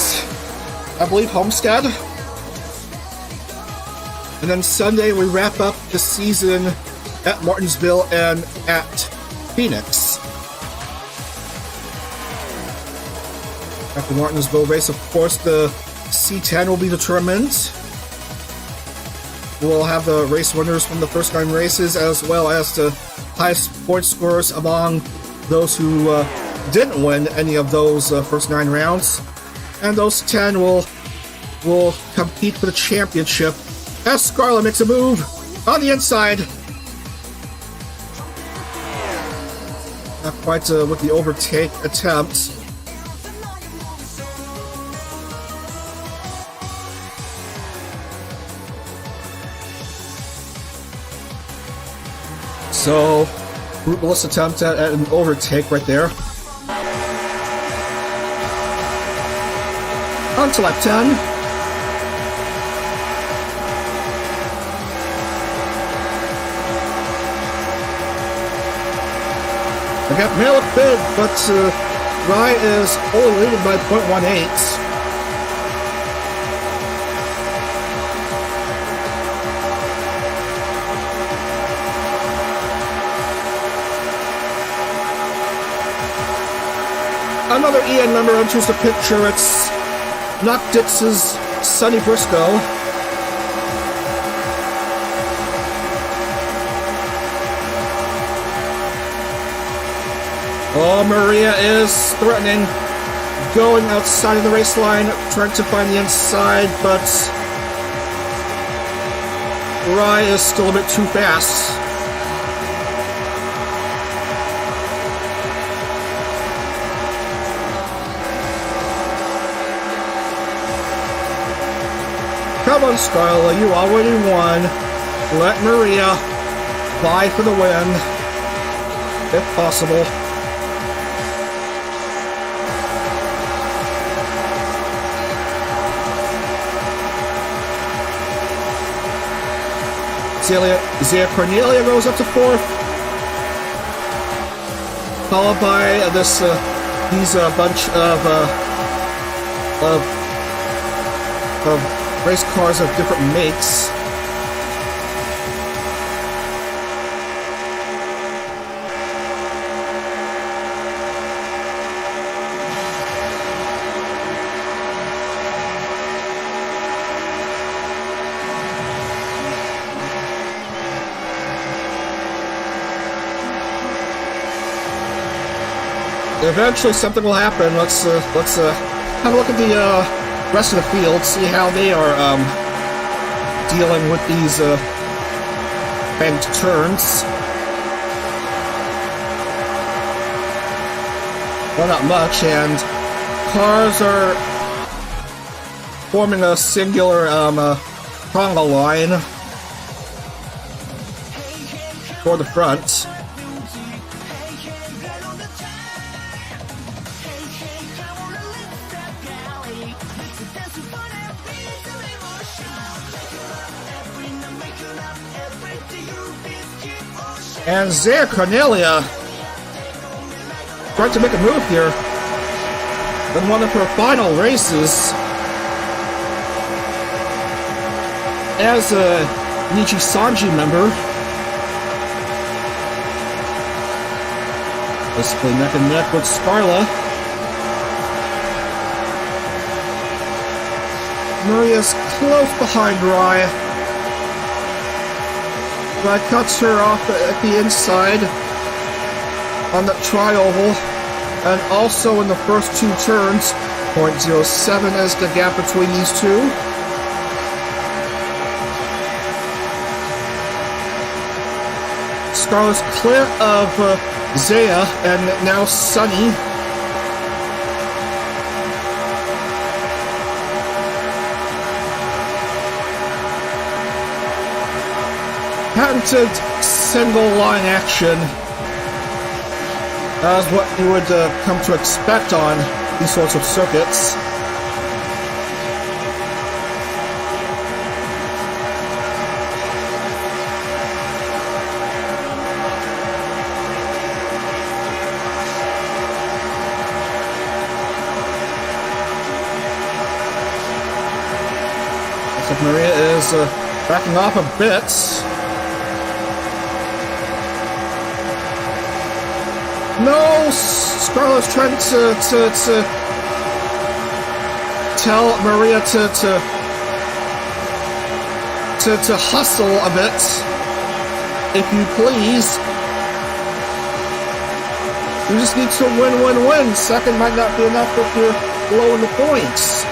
I believe Homestead. And then Sunday we wrap up the season at Martinsville and at Phoenix. At the Martinsville race, of course, the C10 will be determined. We'll have the race winners from the first 9 races, as well as the highest point scorers among those who didn't win any of those first 9 rounds. And those 10 will compete for the championship as Scarla makes a move on the inside. Not quite with the overtake attempt. So, ruthless attempt at an overtake right there. On to lap 10. I got mail up bid, but Rye is only leading by 0.18. Another EN member enters the picture. It's Knock Dix's Sonny Briscoe. Oh, Maria is threatening. going outside of the race line, trying to find the inside, but Rye is still a bit too fast. Come on, Scarlett, you already won. Let Maria vie for the win, if possible. Zia Cornelia goes up to 4th, followed by these bunch of race cars of different makes. Eventually, something will happen. Let's have a look at the rest of the field, see how they are dealing with these banked turns. Well, not much, and cars are forming a singular conga line toward the front. And Zia Cornelia trying to make a move here in one of her final races as a Nijisanji member. Basically neck and neck with Scarla. Maria's close behind Rye. Rye cuts her off at the inside on the tri-oval, and also in the first 2 turns. 0.07 is the gap between these two. Scarlett's clear of Zaya and now Sunny. Patented single line action as what you would come to expect on these sorts of circuits. Looks like Maria is backing off a bit. No, Scarlett's trying to tell Maria to hustle a bit, if you please. You just need to win. Second might not be enough if you're low in the points.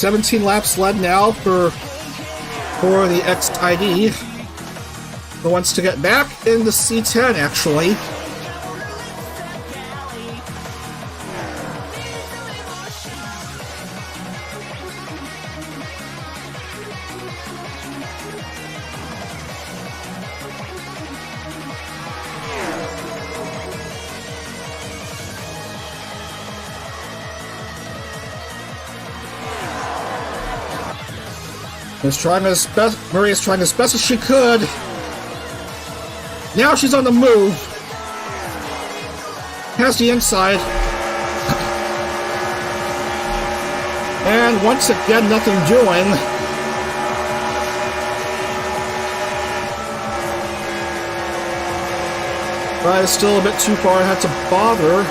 $17 laps led now for the XID, who wants to get back in the C10 actually. Maria's trying as best as she could. Now she's on the move. Has the inside. And once again, nothing doing. Ryan is still a bit too far ahead to bother.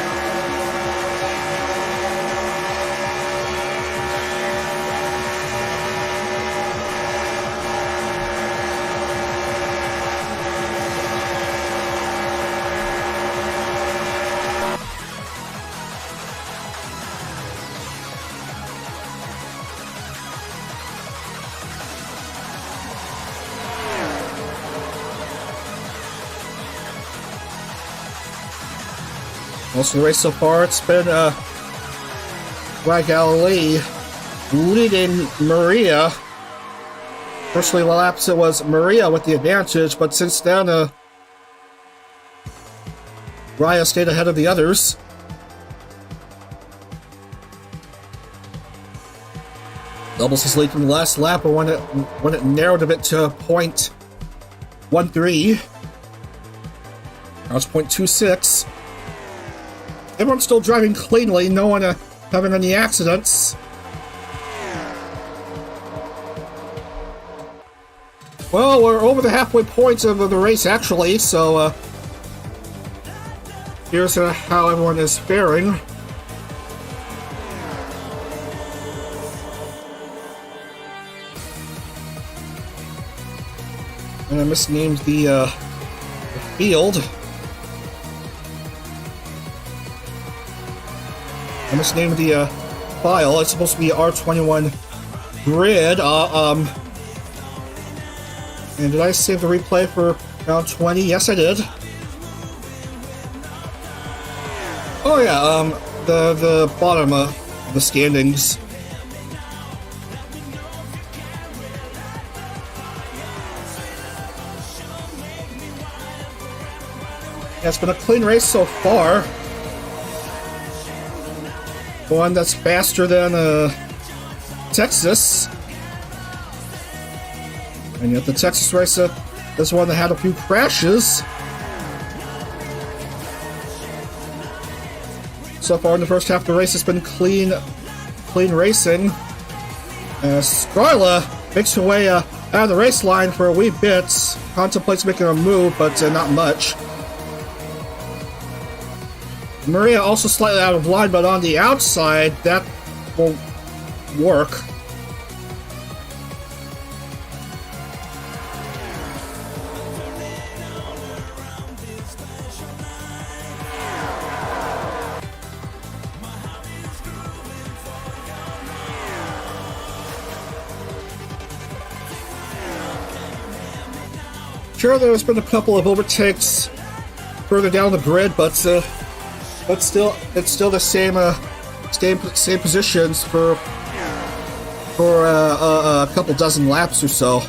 Most of the race so far, it's been Ryan Galilee leading Maria. Firstly, laps it was Maria with the advantage, but since then, Raya stayed ahead of the others. Doubles his lead from the last lap, or when it narrowed a bit to .13. Now it's .26. Everyone's still driving cleanly, no one having any accidents. Well, we're over the halfway point of the race, actually, so here's how everyone is faring. And I misnamed the field. I misnamed the file. It's supposed to be R21 grid. And did I save the replay for round 20? Yes, I did. Oh yeah, the bottom of the standings. Yeah, it's been a clean race so far. One that's faster than Texas. And yet the Texas race is one that had a few crashes. So far in the first half of the race, it's been clean racing. Scarla makes her way out of the race line for a wee bit. Contemplates making a move, but not much. Maria also slightly out of line, but on the outside, that won't work. Sure, there's been a couple of overtakes further down the grid, but still, it's still the same positions for a couple dozen laps or so.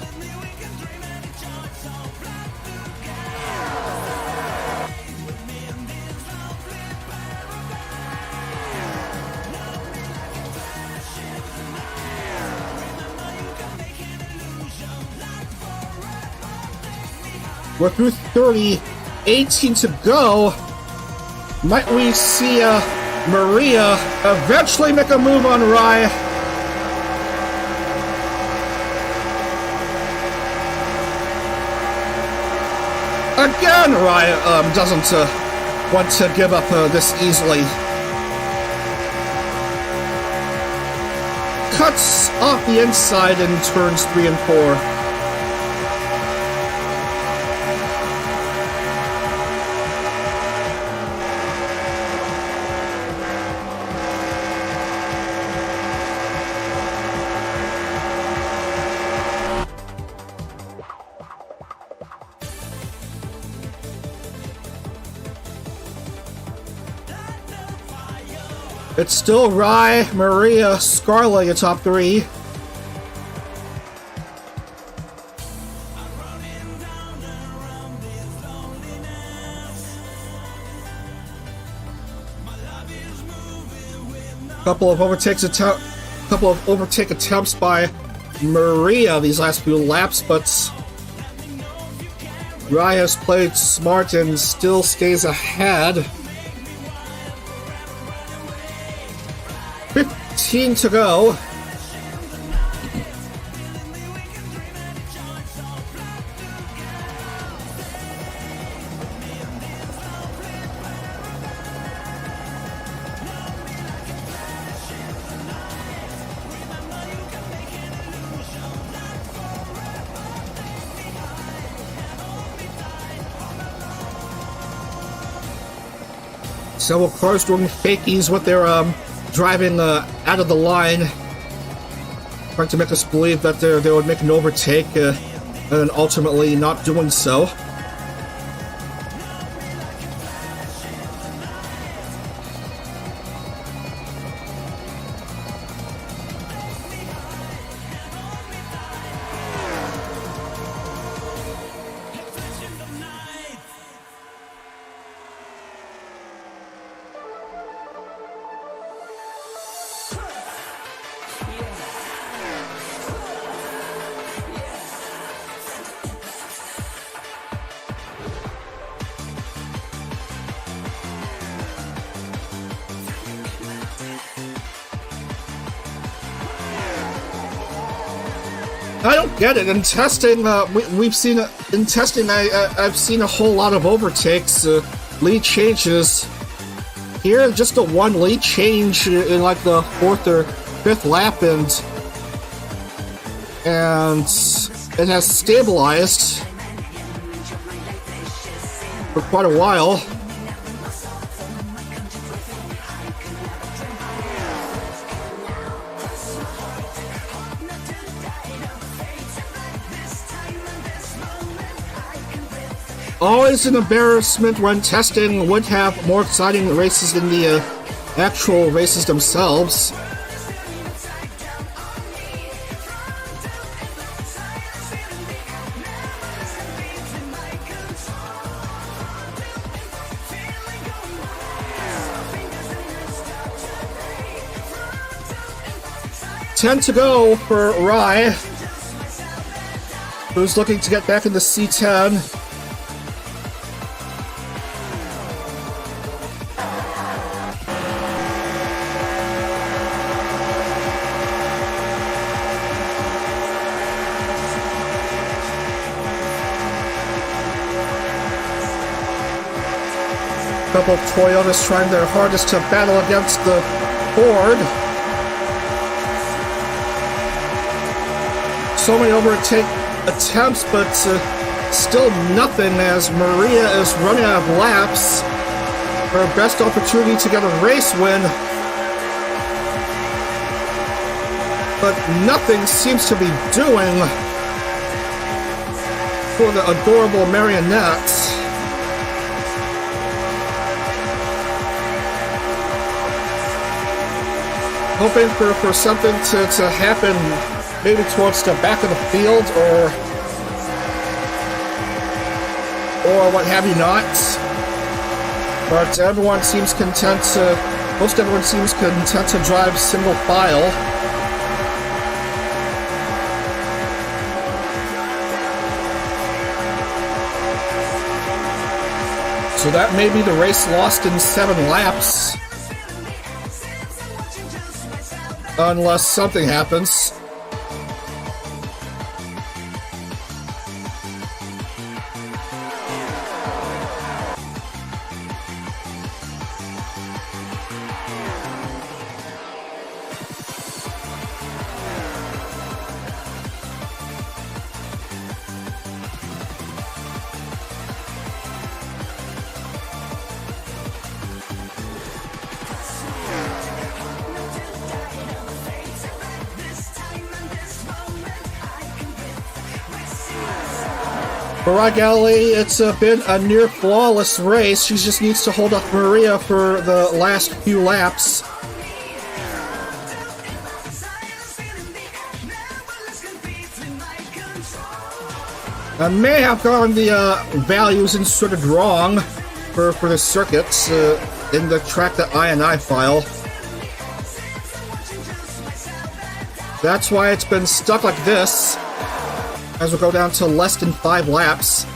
We're through 30, 18 to go. Might we see Maria eventually make a move on Rye? Again, Rye doesn't want to give up this easily. Cuts off the inside in turns 3 and 4. It's still Rye, Maria, Scarla in top 3. Couple of overtake attempts by Maria these last few laps, but Rye has played smart and still stays ahead. 15 to go. Several cars doing fakies with their driving out of the line, trying to make us believe that they would make an overtake, and then ultimately not doing so. I don't get it. In testing, we've seen in testing. I've seen a whole lot of overtakes, lead changes. Here, just a one lead change in like the 4th or 5th lap, and it has stabilized for quite a while. Always an embarrassment when testing would have more exciting races than the actual races themselves. Ten to go for Rye, who's looking to get back in the C10. A couple of Toyotas trying their hardest to battle against the Ford. So many overtake attempts, but still nothing as Maria is running out of laps. Her best opportunity to get a race win. But nothing seems to be doing for the adorable marionette. Hoping for something to happen maybe towards the back of the field or what have you not. But everyone seems content most everyone seems content to drive single file. So that may be the race lost in 7 laps. Unless something happens. For Rye Galilee, it's been a near flawless race. She just needs to hold off Maria for the last few laps. I may have gotten the values inserted wrong for the circuits in the track.ini file. That's why it's been stuck like this, as we go down to less than 5 laps.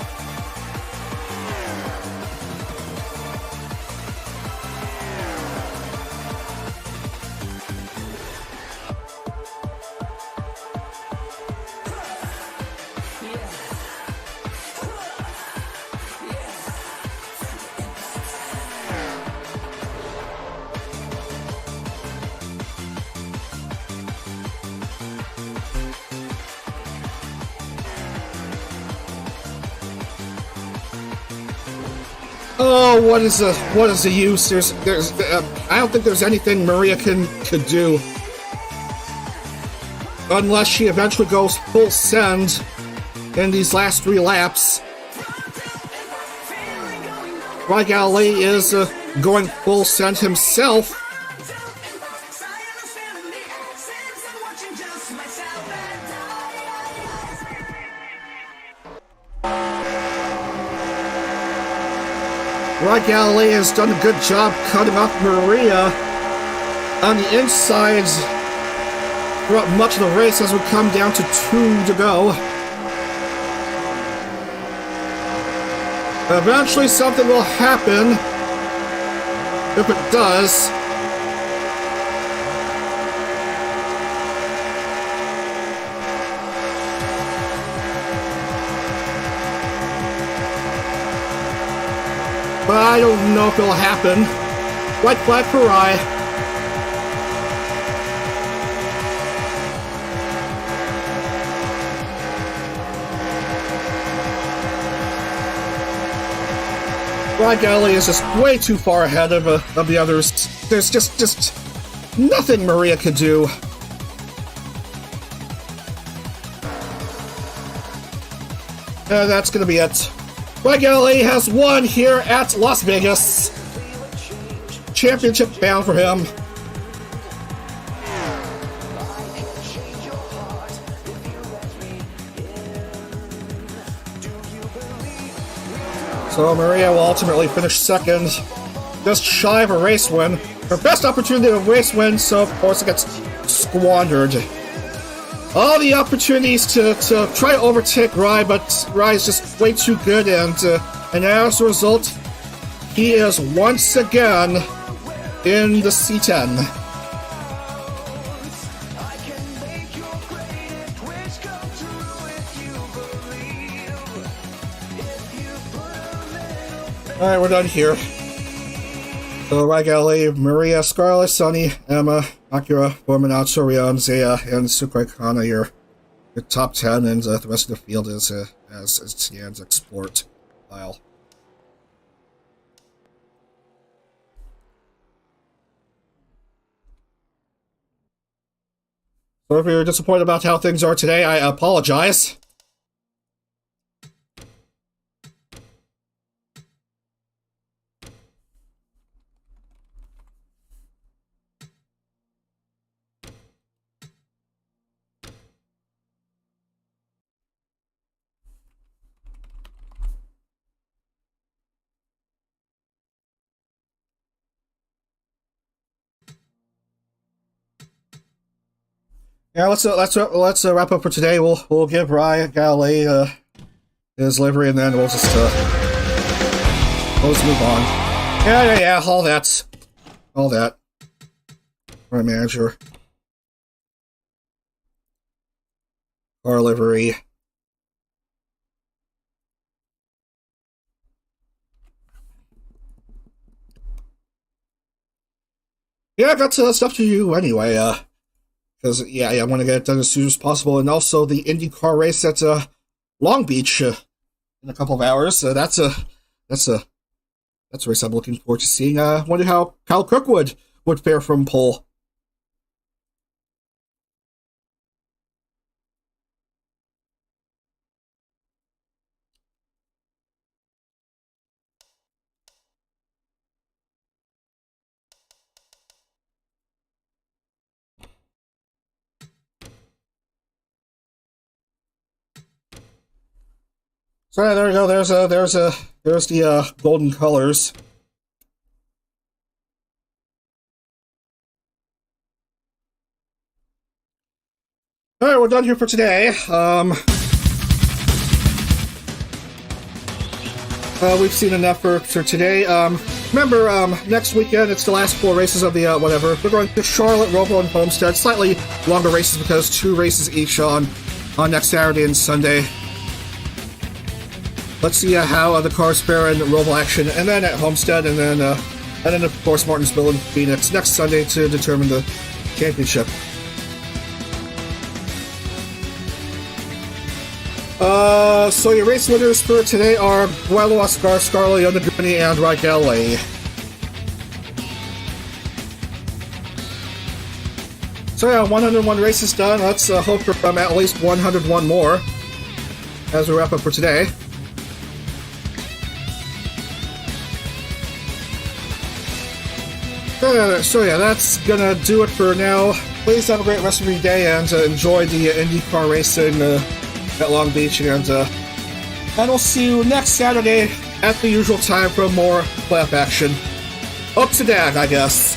Oh, what is the use? I don't think there's anything Maria could do. Unless she eventually goes full send in these last 3 laps. Ryan Galilee is going full send himself. Ryan Galilee has done a good job cutting off Maria on the insides throughout much of the race as we come down to 2 to go. Eventually something will happen. If it does. But I don't know if it'll happen. White flag for Rye. Ryan Galilee is just way too far ahead of the others. There's just nothing Maria could do. That's gonna be it. Ryan Galilee has won here at Las Vegas. Championship bound for him. So Maria will ultimately finish second, just shy of a race win. Her best opportunity of a race win, so of course it gets squandered. All the opportunities to try to overtake Rye, but Rye is just way too good, and as a result, he is once again in the C10. Alright, we're done here. So, Ryan Galilee, Maria, Scarlett, Sunny, Emma, Akira, Bormanat, Sorion, Zaya, and Sukai Kana, your top 10, and the rest of the field is as it stands, export file. So if you're disappointed about how things are today, I apologize. Yeah, let's wrap up for today. We'll give Ryan Galilee his livery, and then we'll just move on. Yeah. All that. Our manager, our livery. Yeah, I got stuff to do anyway. Because, I want to get it done as soon as possible. And also the IndyCar race at Long Beach in a couple of hours. That's a race I'm looking forward to seeing. Wonder how Kyle Kirkwood would fare from pole. So yeah, there we go. There's the golden colors. All right, we're done here for today. We've seen enough for today. Remember, next weekend it's the last 4 races of the whatever. We're going to Charlotte, Roval, and Homestead. Slightly longer races because 2 races each on next Saturday and Sunday. Let's see how the cars fare in Roval action, and then at Homestead, and then of course Martinsville and Phoenix next Sunday to determine the championship. So your race winners for today are Guelo Oscar, Scarlett, Yonaguni, and Ragelli. So yeah, 101 races done. Let's hope for at least 101 more as we wrap up for today. So yeah, that's gonna do it for now. Please have a great rest of your day and enjoy the IndyCar racing at Long Beach, and we'll see you next Saturday at the usual time for more playoff action. Up to dad, I guess.